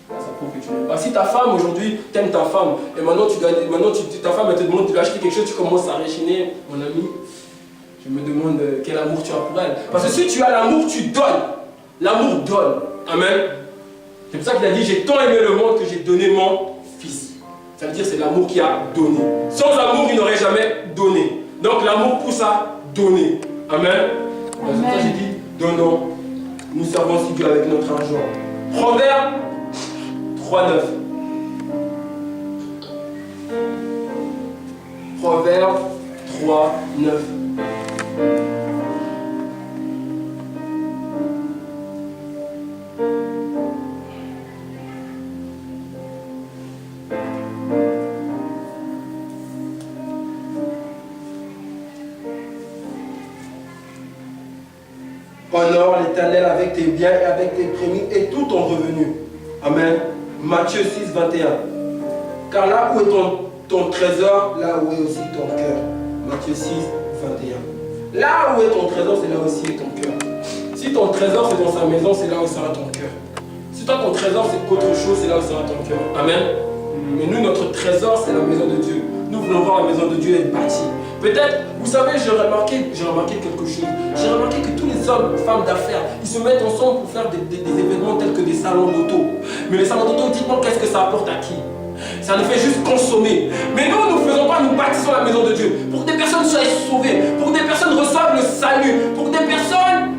Ça prouve que tu l'aimes pas. Si ta femme aujourd'hui t'aimes ta femme et maintenant ta femme elle te demande de lui acheter quelque chose, tu commences à réchiner, mon ami, je me demande quel amour tu as pour elle. Parce que si tu as l'amour, tu donnes. L'amour donne. Amen. C'est pour ça qu'il a dit, j'ai tant aimé le monde que j'ai donné mon fils. Ça veut dire c'est l'amour qui a donné. Sans amour, il n'aurait jamais donné. Donc l'amour pousse à donner. Amen. C'est pour ça que j'ai dit, donnons. Nous servons aussi Dieu avec notre argent. Proverbe 3.9. Proverbe 3.9. Honore l'Éternel avec tes biens et avec tes prémices et tout ton revenu. Amen. Matthieu 6, 21. Car là où est ton trésor, là où est aussi ton cœur. Matthieu 6, 21. Là où est ton trésor, c'est là aussi est ton cœur. Si ton trésor c'est dans sa maison, c'est là où sera ton cœur. Si toi ton trésor c'est qu'autre chose, c'est là où sera ton cœur. Amen. Mais nous, notre trésor, c'est la maison de Dieu. Nous voulons voir la maison de Dieu être bâtie. Peut-être, vous savez, j'ai remarqué quelque chose. J'ai remarqué que tous les hommes, femmes d'affaires, ils se mettent ensemble pour faire des événements tels que des salons d'auto. Mais les salons d'auto, dites-moi qu'est-ce que ça apporte à qui? Ça nous fait juste consommer. Mais nous, nous ne faisons pas, nous bâtissons la maison de Dieu. Pour que des personnes soient sauvées, pour que des personnes reçoivent le salut, pour que des personnes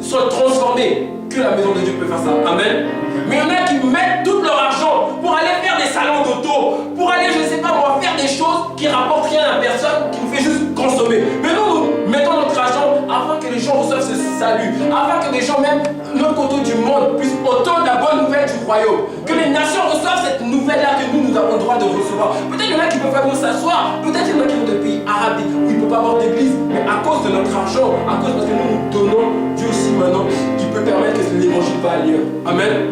soient transformées. Que la maison de Dieu peut faire ça. Amen. Mais il y en a qui mettent tout leur argent pour aller faire des salons d'auto, pour aller, je ne sais pas moi, faire des choses qui ne rapportent rien à personne, qui nous fait juste consommer. Mais nous, nous mettons notre argent afin que les gens reçoivent ce salut, afin que les gens, même notre côté du monde, puissent entendre la bonne nouvelle du royaume. Que les nations reçoivent cette nouvelle-là que nous avons le droit de recevoir. Peut-être qu'il y en a qui ne peuvent pas venir s'asseoir, peut-être qu'il y en a qui vont de pays arabes où il ne peut pas avoir d'église, mais à cause de notre argent, parce que nous donnons, Dieu aussi maintenant, qui peut permettre que l'évangile va ailleurs. Amen.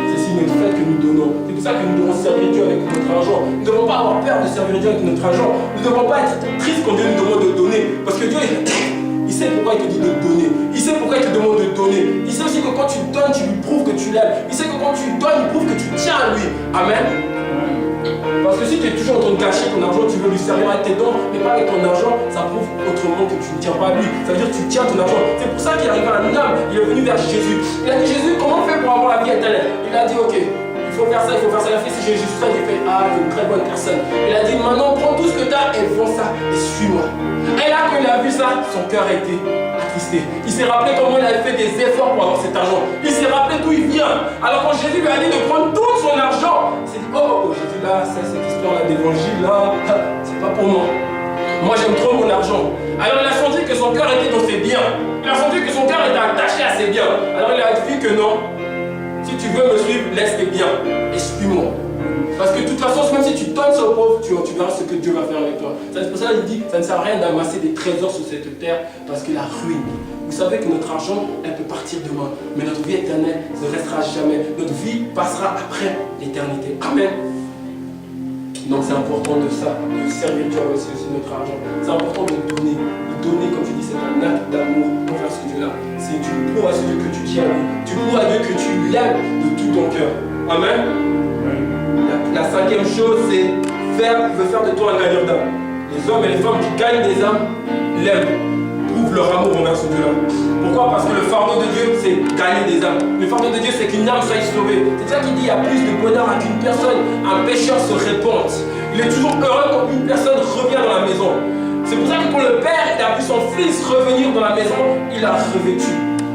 C'est si notre fait que nous donnons. C'est pour ça que nous devons servir Dieu avec notre argent. Nous ne devons pas avoir peur de servir Dieu avec notre argent. Nous ne devons pas être tristes quand Dieu nous demande de donner. Parce que Dieu, il sait pourquoi il te dit de donner. Il sait pourquoi il te demande de donner. Il sait aussi que quand tu donnes, tu lui prouves que tu l'aimes. Il sait que quand tu donnes, il prouve que tu tiens à lui. Amen. Parce que si tu es toujours en train de gâcher ton argent, tu veux lui servir avec tes dons, mais pas avec ton argent, ça prouve autrement que tu ne tiens pas à lui. Ça veut dire que tu tiens ton argent. C'est pour ça qu'il arrive à un homme, il est venu vers Jésus. Il a dit, Jésus, comment on fait pour avoir la vie éternelle? Il a dit, ok, il faut faire ça, il faut faire ça. Il a fait, si Jésus ça, il fait, ah, tu es une très bonne personne. Il a dit, maintenant prends tout ce que tu as et vends ça et suis-moi. Et là, quand il a vu ça, son cœur a été attristé. Il s'est rappelé comment il avait fait des efforts pour avoir cet argent. Il s'est rappelé d'où il vient. Alors quand Jésus lui a dit de prendre tout son argent, il s'est dit, oh, Jésus là, cette histoire-là d'évangile là, c'est pas pour moi. Moi j'aime trop mon argent. Alors il a senti que son cœur était dans ses biens. Il a senti que son cœur était attaché à ses biens. Alors il a dit que non, si tu veux me suivre, laisse tes biens et suis-moi. Parce que de toute façon, même si tu donnes ça aux pauvres, tu verras ce que Dieu va faire avec toi. C'est pour ça qu'il dit, ça ne sert à rien d'amasser des trésors sur cette terre, parce que la ruine. Vous savez que notre argent, elle peut partir demain, mais notre vie éternelle ne restera jamais. Notre vie passera après l'éternité. Amen. Donc c'est important de ça, de servir Dieu aussi notre argent. C'est important de donner. De donner, comme je dis, c'est un acte d'amour envers ce Dieu-là. C'est tu prouves à ce Dieu que tu tiens à lui. Tu prouves à Dieu que tu l'aimes de tout ton cœur. Amen. La cinquième chose, c'est il veut faire de toi un gagneur d'âme. Les hommes et les femmes qui gagnent des âmes l'aiment, prouvent leur amour envers ce Dieu-là. Pourquoi? Parce que le fardeau de Dieu, c'est gagner des âmes. Le fardeau de Dieu, c'est qu'une âme soit sauvée. C'est ça qu'il dit, il y a plus de bonheur à qu'une personne, un pécheur se répande. Il est toujours heureux quand une personne revient dans la maison. C'est pour ça que quand le Père il a vu son Fils revenir dans la maison, il a revêtu.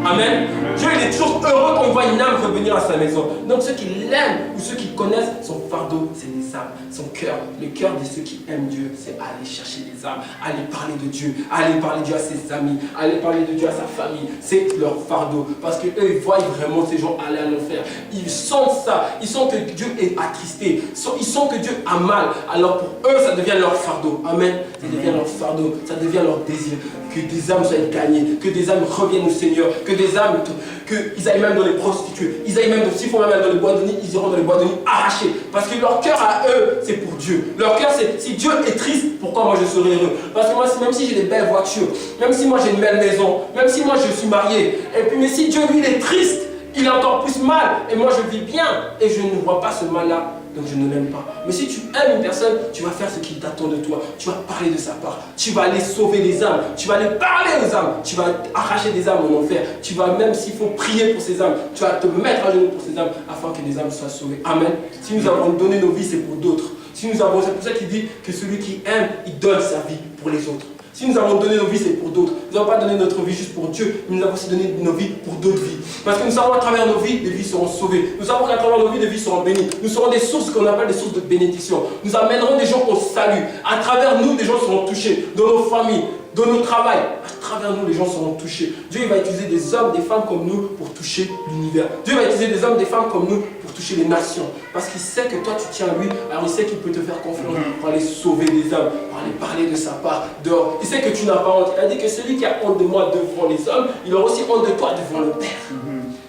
Amen. Dieu il est toujours heureux quand il voit une âme revenir à sa maison. Donc ceux qui l'aiment ou ceux qui connaissent son fardeau, c'est les âmes, son cœur. Le cœur de ceux qui aiment Dieu, c'est aller chercher les âmes, aller parler de Dieu, aller parler de Dieu à ses amis, aller parler de Dieu à sa famille. C'est leur fardeau. Parce qu'eux, ils voient vraiment ces gens aller à l'enfer. Ils sentent ça. Ils sentent que Dieu est attristé. Ils sentent que Dieu a mal. Alors pour eux, ça devient leur fardeau. Amen. Ça devient leur fardeau. Ça devient leur désir. Que des âmes soient gagnées. Que des âmes reviennent au Seigneur. Que des âmes, qu'ils aillent même dans les prostituées. Ils aillent même, s'il faut même aller dans les bois de nuit, ils iront dans les bois de nuit arrachés. Parce que leur cœur à eux, c'est pour Dieu. Leur cœur, c'est si Dieu est triste, pourquoi moi je serai heureux? Parce que moi, même si j'ai des belles voitures, même si moi j'ai une belle maison, même si moi je suis marié, et puis mais si Dieu lui il est triste, il a encore plus mal, et moi je vis bien, et je ne vois pas ce mal-là, donc je ne l'aime pas. Mais si tu aimes une personne, tu vas faire ce qu'il t'attend de toi. Tu vas parler de sa part. Tu vas aller sauver les âmes. Tu vas aller parler aux âmes. Tu vas arracher des âmes en enfer. Tu vas même, s'il faut, prier pour ces âmes. Tu vas te mettre à genoux pour ces âmes afin que les âmes soient sauvées. Amen. Si nous avons donné nos vies, c'est pour d'autres. Si nous avons, c'est pour ça qu'il dit que celui qui aime, il donne sa vie pour les autres. Si nous avons donné nos vies, c'est pour d'autres. Nous n'avons pas donné notre vie juste pour Dieu, mais nous avons aussi donné nos vies pour d'autres vies. Parce que nous savons qu'à travers nos vies, les vies seront sauvées. Nous savons qu'à travers nos vies, les vies seront bénies. Nous serons des sources qu'on appelle des sources de bénédiction. Nous amènerons des gens au salut. À travers nous, des gens seront touchés. Dans nos familles, dans nos travails, à travers nous, les gens seront touchés. Dieu il va utiliser des hommes, des femmes comme nous pour toucher l'univers. Dieu va utiliser des hommes, des femmes comme nous pour toucher les nations. Parce qu'il sait que toi, tu tiens à lui, alors il sait qu'il peut te faire confiance pour aller sauver des âmes, pour aller parler de sa part dehors. Il sait que tu n'as pas honte. Il a dit que celui qui a honte de moi devant les hommes, il aura aussi honte de toi devant le Père.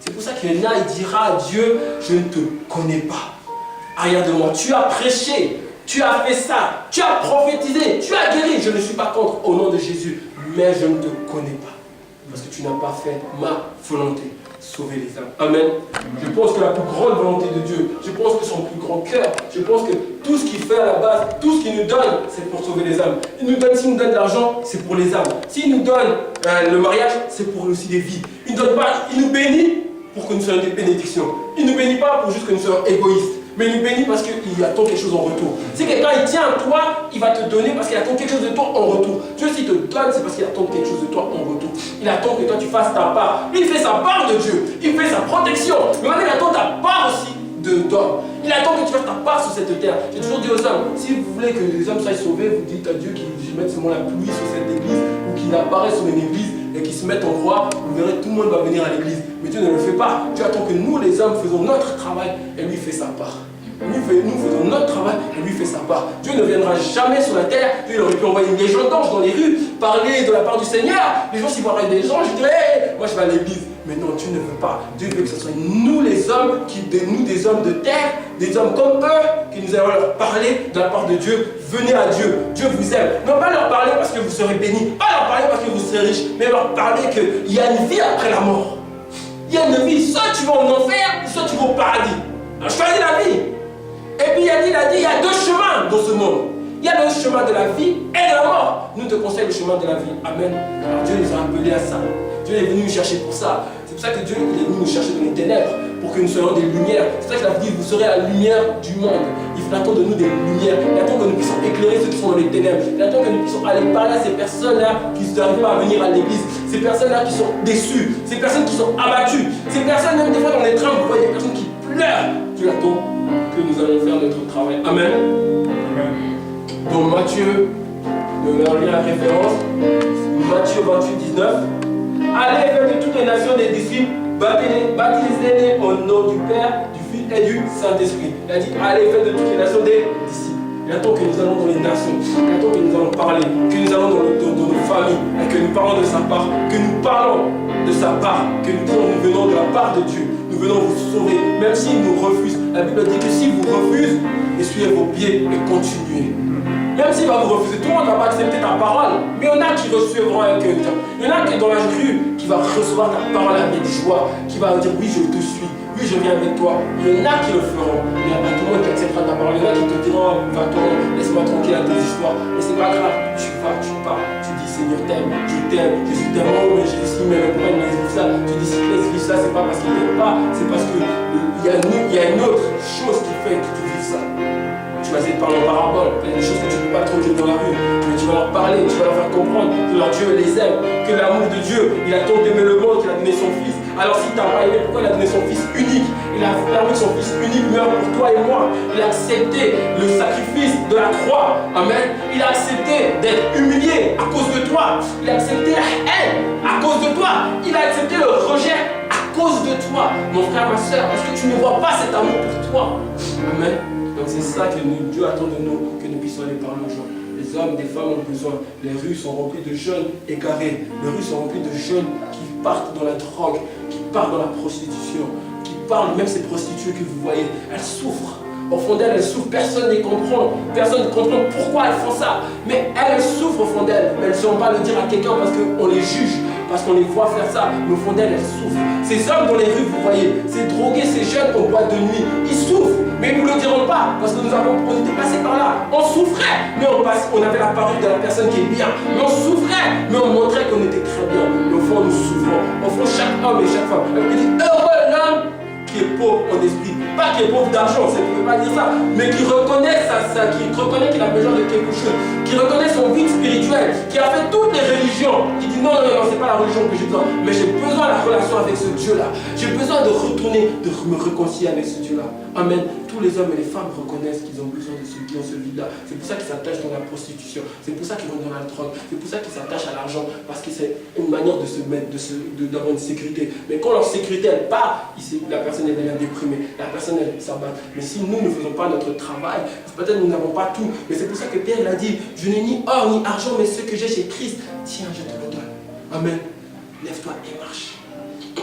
C'est pour ça qu'il y en a, il dira à Dieu, je ne te connais pas. Arrière de moi, tu as prêché. Tu as fait ça, tu as prophétisé, tu as guéri. Je ne suis pas contre au nom de Jésus, mais je ne te connais pas. Parce que tu n'as pas fait ma volonté, sauver les âmes. Amen. Je pense que la plus grande volonté de Dieu, je pense que son plus grand cœur, je pense que tout ce qu'il fait à la base, tout ce qu'il nous donne, c'est pour sauver les âmes. S'il nous donne de l'argent, c'est pour les âmes. S'il nous donne le mariage, c'est pour aussi des vies. Il nous bénit pour que nous soyons des bénédictions. Il ne nous bénit pas pour juste que nous soyons égoïstes. Mais il nous bénit parce qu'il attend quelque chose en retour. Si quelqu'un il tient à toi, il va te donner parce qu'il attend quelque chose de toi en retour. Dieu s'il te donne, c'est parce qu'il attend quelque chose de toi en retour. Il attend que toi tu fasses ta part. Il fait sa part de Dieu. Il fait sa protection. Mais maintenant il attend ta part aussi d'homme. Il attend que tu fasses ta part sur cette terre. J'ai toujours dit aux hommes, si vous voulez que les hommes soient sauvés, vous dites à Dieu qu'il mette seulement la pluie sur cette église ou qu'il apparaisse sur une église et qu'il se mette en croix. Vous verrez, tout le monde va venir à l'église. Mais Dieu ne le fait pas. Dieu attend que nous, les hommes, faisons notre travail et lui fait sa part. Nous faisons notre travail et lui fait sa part. Dieu ne viendra jamais sur la terre. Dieu aurait pu envoyer une légion d'anges dans les rues, parler de la part du Seigneur. Les gens, s'ils voient des gens, je dirais, hey, moi je vais à l'église. Mais non, Dieu ne veut pas. Dieu veut que ce soit nous les hommes, nous des hommes de terre, des hommes comme eux, qui nous allons leur parler de la part de Dieu. Venez à Dieu. Dieu vous aime. Non pas leur parler parce que vous serez bénis, pas leur parler parce que vous serez riches, mais leur parler qu'il y a une vie après la mort. Il y a une vie, soit tu vas en enfer, soit tu vas au paradis. Alors choisis la vie. Et puis il a dit, il y a deux chemins dans ce monde. Il y a le chemin de la vie et de la mort. Nous te conseillons le chemin de la vie. Amen. Alors Dieu nous a appelés à ça. Dieu est venu nous chercher pour ça. C'est pour ça que Dieu est venu nous chercher dans les ténèbres, pour que nous soyons des lumières. C'est pour ça qu'il a dit, vous serez la lumière du monde. Il attend de nous des lumières. Il attend que nous puissions éclairer ceux qui sont dans les ténèbres. Il attend que nous puissions aller parler à ces personnes-là qui n'arrivent pas à venir à l'église. Ces personnes-là qui sont déçues. Ces personnes qui sont abattues. Ces personnes, même des fois dans les trains, vous voyez des personnes qui pleurent. Dieu attend que nous allons faire notre travail. Amen. Amen. Donc Matthieu, nous allons lire la référence. Matthieu 28, 19. Allez faire de toutes les nations des disciples, baptisez-les au nom du Père, du Fils et du Saint-Esprit. Il a dit, allez, faites de toutes les nations des disciples. Il attend que nous allons dans les nations, il attend que nous allons parler, que nous allons dans nos familles, et que nous parlons de sa part, que nous parlons de sa part, que nous disons nous venons de la part de Dieu, nous venons vous sauver, même s'il nous refuse. La Bible dit que s'il vous refuse, essuyez vos pieds et continuez. Même s'il va vous refuser, tout le monde ne va pas accepter ta parole, mais il y en a qui recevront avec un cœur. Il y en a qui est dans la rue, qui va recevoir ta parole avec joie, qui va dire oui, je te suis. Oui, je viens avec toi. Il y en a qui le feront. Mais il n'y a pas tout le monde qui acceptera ta parole. Il y en a qui te diront, va-t'en, laisse-moi tranquille à tes histoires. Mais c'est pas grave. Tu vas, tu pars. Tu dis, Seigneur, t'aime, Jésus t'aime. Oh, mais Jésus, mais pourquoi il me laisse vivre ça? Tu dis, si tu laisses vivre ça, c'est pas parce qu'il t'aime pas. C'est parce qu'il y a une autre chose qui fait que tu vives ça. Tu vas essayer de parler en parabole. Il y a des choses que tu ne peux pas trop dire dans la rue. Mais tu vas leur parler, tu vas leur faire comprendre que leur Dieu les aime. Que l'amour de Dieu, il a tant aimé le monde qu'il a donné son Fils. Alors s'il t'a pas aimé, pourquoi il a donné son Fils unique? Il a permis que son Fils unique meure pour toi et moi. Il a accepté le sacrifice de la croix. Amen. Il a accepté d'être humilié à cause de toi. Il a accepté la haine à cause de toi. Il a accepté le rejet à cause de toi. Mon frère, ma soeur, est-ce que tu ne vois pas cet amour pour toi? Amen. Donc c'est ça que Dieu attend de nous, que nous puissions aller parler aux gens. Les hommes, des femmes ont besoin. Les rues sont remplies de jeunes égarés. Les rues sont remplies de jeunes qui partent dans la drogue, qui partent dans la prostitution, qui partent, même ces prostituées que vous voyez, elles souffrent. Au fond d'elles, elles souffrent. Personne ne comprend. Personne ne comprend pourquoi elles font ça. Mais elles souffrent au fond d'elles. Mais elles ne sauront pas le dire à quelqu'un parce qu'on les juge, parce qu'on les voit faire ça. Mais au fond d'elles, elles souffrent. Ces hommes dans les rues, vous voyez, ces drogués, ces jeunes en boîte de nuit, ils souffrent. Mais ils ne nous le diront pas parce que on était passé par là. On souffrait, mais on avait la parole de la personne qui est bien. Mais on souffrait, mais on montrait qu'on était très bien. Mais au fond, nous souffrons. Au fond, chaque homme et chaque femme, elle dit heureux l'homme qui est pauvre en esprit. Pas qui est pauvre d'argent, ça ne veut pas dire ça, mais qui reconnaît qui reconnaît qu'il a besoin de quelque chose, qui reconnaît son vide spirituel, qui a fait toutes les religions, qui dit non, c'est pas la religion que j'ai besoin, mais j'ai besoin de la relation avec ce Dieu-là. J'ai besoin de retourner, de me réconcilier avec ce Dieu-là. Amen. Tous les hommes et les femmes reconnaissent qu'ils ont besoin de ce qui ont ce vide-là. C'est pour ça qu'ils s'attachent dans la prostitution. C'est pour ça qu'ils vont dans la drogue. C'est pour ça qu'ils s'attachent à l'argent. Parce que c'est une manière de se mettre, d'avoir une sécurité. Mais quand leur sécurité, elle part, la personne elle devient déprimée. La personne, elle s'abat. Mais si nous ne faisons pas notre travail, peut-être nous n'avons pas tout. Mais c'est pour ça que Pierre, il a dit, je n'ai ni or ni argent, mais ce que j'ai chez Christ, tiens, je te le donne. Amen. Lève-toi et marche.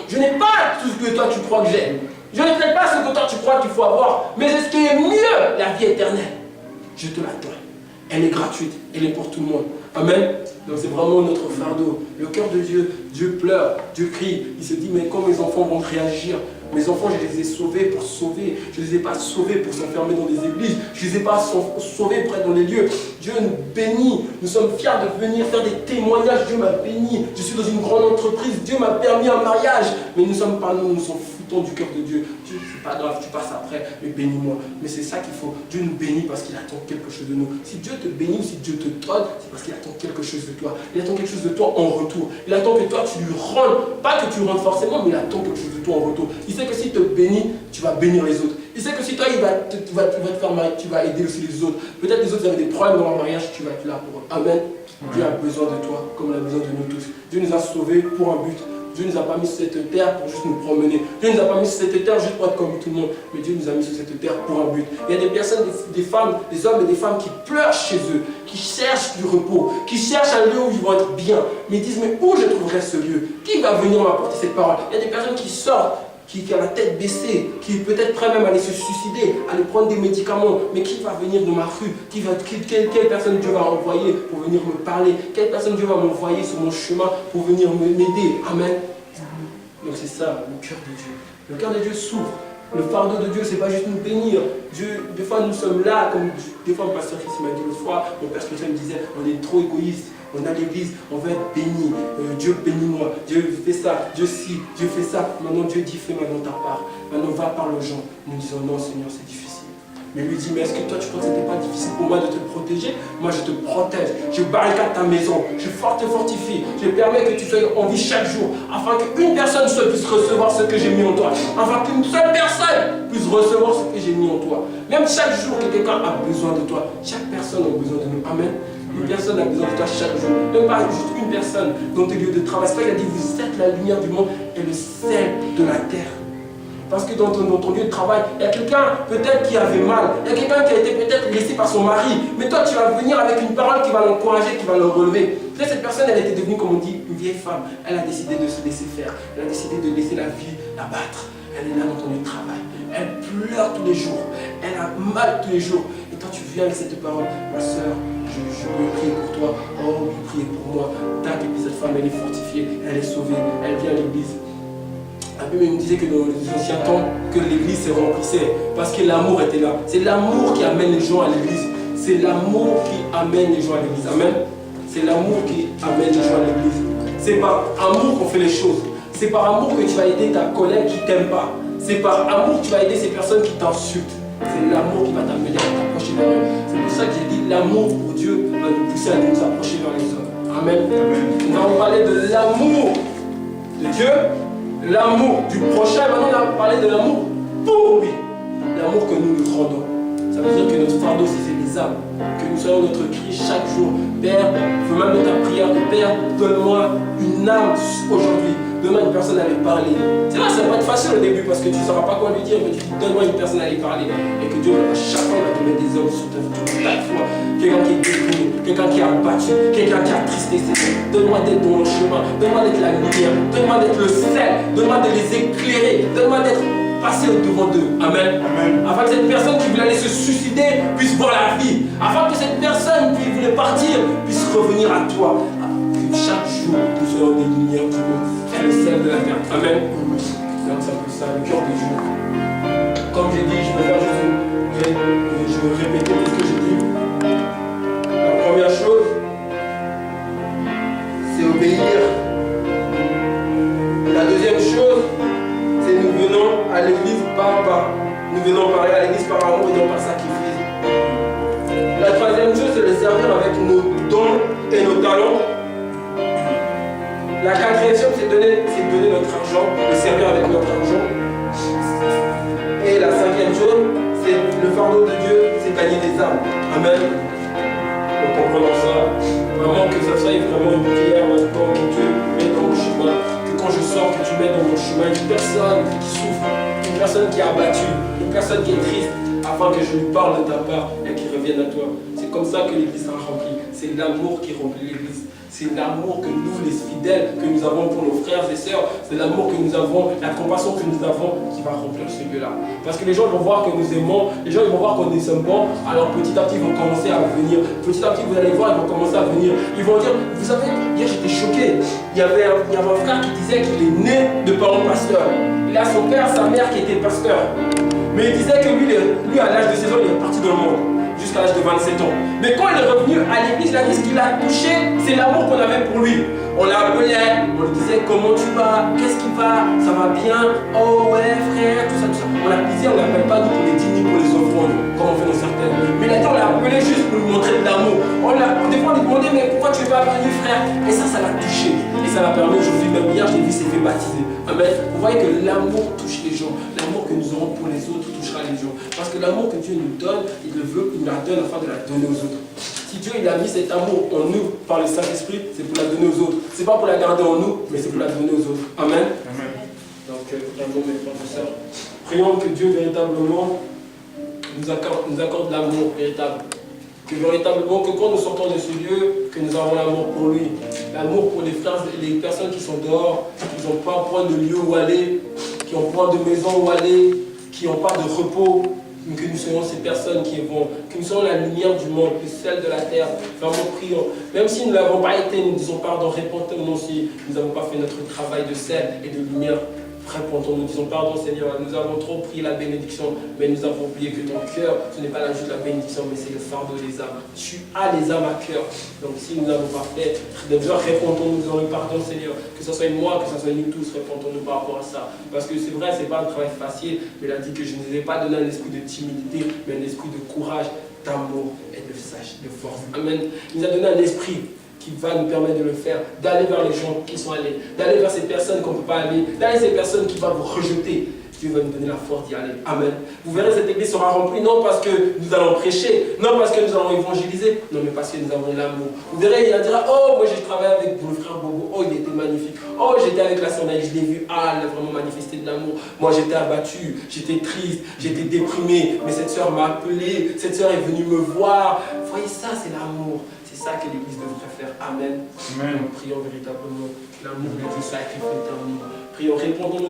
Je n'ai pas tout ce que toi tu crois que j'ai. Je n'ai peut-être pas ce que toi tu crois qu'il faut avoir, mais c'est ce qui est mieux, la vie éternelle. Je te la donne. Elle est gratuite, elle est pour tout le monde. Amen. Donc c'est vraiment notre fardeau. Le cœur de Dieu, Dieu pleure, Dieu crie. Il se dit, mais quand mes enfants vont réagir? Mes enfants, je les ai sauvés pour sauver. Je ne les ai pas sauvés pour s'enfermer dans des églises. Je ne les ai pas sauvés pour être dans les lieux. Dieu nous bénit. Nous sommes fiers de venir faire des témoignages. Dieu m'a béni. Je suis dans une grande entreprise. Dieu m'a permis un mariage. Mais nous ne sommes pas nous sommes foutons du cœur de Dieu. Dieu, c'est pas grave, tu passes après, mais bénis-moi. Mais c'est ça qu'il faut. Dieu nous bénit parce qu'il attend quelque chose de nous. Si Dieu te bénit ou si Dieu te donne, c'est parce qu'il attend quelque chose de toi. Il attend quelque chose de toi en retour. Il attend que toi tu lui rendes. Pas que tu lui rendes forcément, mais il attend quelque chose de toi en retour. Il sait que s'il te bénit, tu vas bénir les autres. Il sait que si toi, tu vas te faire marier, tu vas aider aussi les autres. Peut-être les autres avaient des problèmes dans leur mariage, tu vas être là pour eux. Amen. Dieu a besoin de toi, comme il a besoin de nous tous. Dieu nous a sauvés pour un but. Dieu ne nous a pas mis sur cette terre pour juste nous promener. Dieu ne nous a pas mis sur cette terre juste pour être comme tout le monde. Mais Dieu nous a mis sur cette terre pour un but. Il y a des personnes, des femmes, des hommes et des femmes qui pleurent chez eux, qui cherchent du repos, qui cherchent un lieu où ils vont être bien. Mais ils disent, mais où je trouverai ce lieu? Qui va venir m'apporter cette parole? Il y a des personnes qui sortent, qui a la tête baissée, qui est peut-être prêt même à aller se suicider, à aller prendre des médicaments, mais qui va venir de ma rue? Quelle personne Dieu va envoyer pour venir me parler? Quelle personne Dieu va m'envoyer sur mon chemin pour venir m'aider? Amen. Donc c'est ça, le cœur de Dieu. Le cœur de Dieu s'ouvre. Le fardeau de Dieu, c'est pas juste nous bénir. Dieu, des fois nous sommes là, comme des fois mon pasteur Chris m'a dit l'autre fois, mon père spirituel me disait, on est trop égoïste. On a l'église, on veut être béni. Dieu bénis-moi. Dieu fait ça. Dieu ci. Dieu fait ça. Maintenant Dieu dit fais maintenant ta part. Maintenant va parler aux gens. Nous disons non Seigneur c'est difficile. Mais lui dit mais est-ce que toi tu crois que ce n'était pas difficile pour moi de te protéger? Moi je te protège. Je barricade ta maison. Je te fortifie. Je permets que tu sois en vie chaque jour. Afin qu'une personne seule puisse recevoir ce que j'ai mis en toi. Afin qu'une seule personne puisse recevoir ce que j'ai mis en toi. Même chaque jour que quelqu'un a besoin de toi. Chaque personne a besoin de nous. Amen. Une personne a besoin de toi chaque jour. Même pas juste une personne dans tes lieux de travail. C'est pas qu'il a dit vous êtes la lumière du monde et le sel de la terre. Parce que dans ton lieu de travail, il y a quelqu'un peut-être qui avait mal. Il y a quelqu'un qui a été peut-être laissé par son mari. Mais toi, tu vas venir avec une parole qui va l'encourager, qui va le relever. Peut-être cette personne, elle était devenue, comme on dit, une vieille femme. Elle a décidé de se laisser faire. Elle a décidé de laisser la vie la battre. Elle est là dans ton lieu de travail. Elle pleure tous les jours. Elle a mal tous les jours. Et toi, tu viens avec cette parole. Ma soeur, je peux prier pour toi. Oh, oui, priez pour moi. Tac, et puis cette femme, elle est fortifiée. Elle est sauvée. Elle vient à l'église. La Bible me disait que dans les anciens temps, que l'église se remplissait. Parce que l'amour était là. C'est l'amour qui amène les gens à l'église. C'est l'amour qui amène les gens à l'église. Amen. C'est l'amour qui amène les gens à l'église. C'est par amour qu'on fait les choses. C'est par amour que tu vas aider ta collègue qui ne t'aime pas. C'est par amour que tu vas aider ces personnes qui t'insultent. C'est l'amour qui va t'amener à t'approcher vers eux. C'est pour ça que j'ai dit l'amour pour Dieu va nous pousser à nous approcher vers les hommes. Amen. Nous allons parler de l'amour de Dieu, l'amour du prochain. Maintenant, on va parler de l'amour pour lui. L'amour que nous lui rendons. Ça veut dire que notre fardeau, c'est les âmes. Que nous soyons notre cri chaque jour. Père, je veux même de ta prière de Père, donne-moi une âme aujourd'hui. Donne-moi une personne à lui parler. C'est vrai, ça va pas être facile au début parce que tu ne sauras pas quoi lui dire, mais tu dis donne-moi une personne à lui parler. Et que Dieu, à chaque fois, il va te mettre des hommes sur ta foi. Quelqu'un qui est déprimé, quelqu'un qui est abattu, quelqu'un qui a tristessé. Donne-moi d'être dans le chemin, donne-moi d'être la lumière, donne-moi d'être le sel, donne-moi de les éclairer, donne-moi d'être passé au-devant d'eux. Amen. Amen. Afin que cette personne qui voulait aller se suicider puisse voir la vie. Afin que cette personne qui voulait partir puisse revenir à toi. Que chaque jour, nous soyons des lumières du monde. Et le sel de la terre. Amen. Donc c'est un peu ça, le cœur de Dieu. Comme j'ai dit, je vais faire juste je vais répéter tout ce que j'ai dit. La première chose, c'est obéir. La deuxième chose, c'est nous venons à l'église nous venons parler à l'église par amour et non par sacrifice. La troisième chose, c'est de servir avec nos dons et nos talents. La quatrième chose, c'est donner notre argent, de servir avec notre argent. Et la cinquième chose, c'est le fardeau de Dieu, c'est gagner des âmes. Amen. Donc comprenons ça. Vraiment que ça soit vraiment une prière maintenant que Dieu met dans mon chemin. Que quand je sors, que tu mets dans mon chemin une personne qui souffre, une personne qui est abattue, une personne qui est triste, afin que je lui parle de ta part et qu'il revienne à toi. C'est comme ça que l'église sera remplie. C'est l'amour qui remplit l'église. C'est l'amour que nous, les fidèles, que nous avons pour nos frères et sœurs. C'est l'amour que nous avons, la compassion que nous avons qui va remplir ce lieu-là. Parce que les gens vont voir que nous aimons, les gens ils vont voir qu'on est sommes bons, alors petit à petit ils vont commencer à venir. Petit à petit vous allez voir, ils vont commencer à venir. Ils vont dire, vous savez, hier j'étais choqué. Il y avait un frère qui disait qu'il est né de parents pasteurs. Il a son père, sa mère qui était pasteur. Mais il disait que lui à l'âge de 16 ans, il est parti dans le monde. Jusqu'à l'âge de 27 ans. Mais quand il est revenu à l'église, ce qu'il a touché, c'est l'amour qu'on avait pour lui. On l'appelait, on lui disait comment tu vas, qu'est-ce qui va, ça va bien, oh ouais frère, tout ça, tout ça. On l'appelait, on l'appelle pas nous pour les dîners, pour les offrandes, comme on fait dans certaines. Mais là, on l'a appelé juste pour lui montrer de l'amour. Des fois on lui demandait mais pourquoi tu veux pas venir frère. Et ça l'a touché. Et ça l'a permis aujourd'hui, même hier, j'ai vu s'est fait baptiser. Amen. Vous voyez que l'amour touche les gens. L'amour que nous aurons pour les autres touchera les gens. Parce que l'amour que Dieu nous donne, il le veut, il la donne afin de la donner aux autres. Si Dieu il a mis cet amour en nous par le Saint-Esprit, c'est pour la donner aux autres. C'est pas pour la garder en nous, mais c'est pour la donner aux autres. Amen. Amen. Donc, l'amour mes frères et sœurs. Prions que Dieu véritablement nous accorde l'amour véritable. Que véritablement, que quand nous sortons de ce lieu, que nous avons l'amour pour lui. L'amour pour les frères et les personnes qui sont dehors, qui n'ont pas point de lieu où aller, qui n'ont point de maison où aller, qui n'ont pas de repos. Que nous soyons ces personnes qui vont, que nous soyons la lumière du monde, le sel de la terre. Vraiment prions. Même si nous ne l'avons pas été, nous disons pardon, répondons-nous si nous n'avons pas fait notre travail de sel et de lumière. Répondons-nous, disons pardon Seigneur, nous avons trop pris la bénédiction, mais nous avons oublié que ton cœur, ce n'est pas juste la bénédiction, mais c'est le fardeau des âmes. Tu as les âmes à cœur. Donc si nous n'avons pas fait, répondons-nous, disons pardon Seigneur, que ce soit moi, que ce soit nous tous, répondons-nous par rapport à ça. Parce que c'est vrai, ce n'est pas un travail facile, mais il a dit que je ne vous ai pas donné un esprit de timidité, mais un esprit de courage, d'amour et de force. Amen. Il nous a donné un esprit qui va nous permettre de le faire, d'aller vers les gens qui sont allés, d'aller vers ces personnes qu'on ne peut pas aller, d'aller vers ces personnes qui vont vous rejeter. Dieu va nous donner la force d'y aller. Amen. Vous verrez, cette église sera remplie non parce que nous allons prêcher, non parce que nous allons évangéliser, non mais parce que nous avons l'amour. Vous verrez, il dira, oh moi j'ai travaillé avec le frère Bobo, oh il était magnifique. Oh j'étais avec la sœur Naïs, je l'ai vu, ah elle a vraiment manifesté de l'amour. Moi j'étais abattu, j'étais triste, j'étais déprimé, mais cette sœur m'a appelé, cette sœur est venue me voir. Vous voyez, ça c'est l'amour. C'est ça que l'église devrait faire. Amen. Amen. Prions véritablement l'amour de Dieu sacrifié éternellement. Prions, répondons.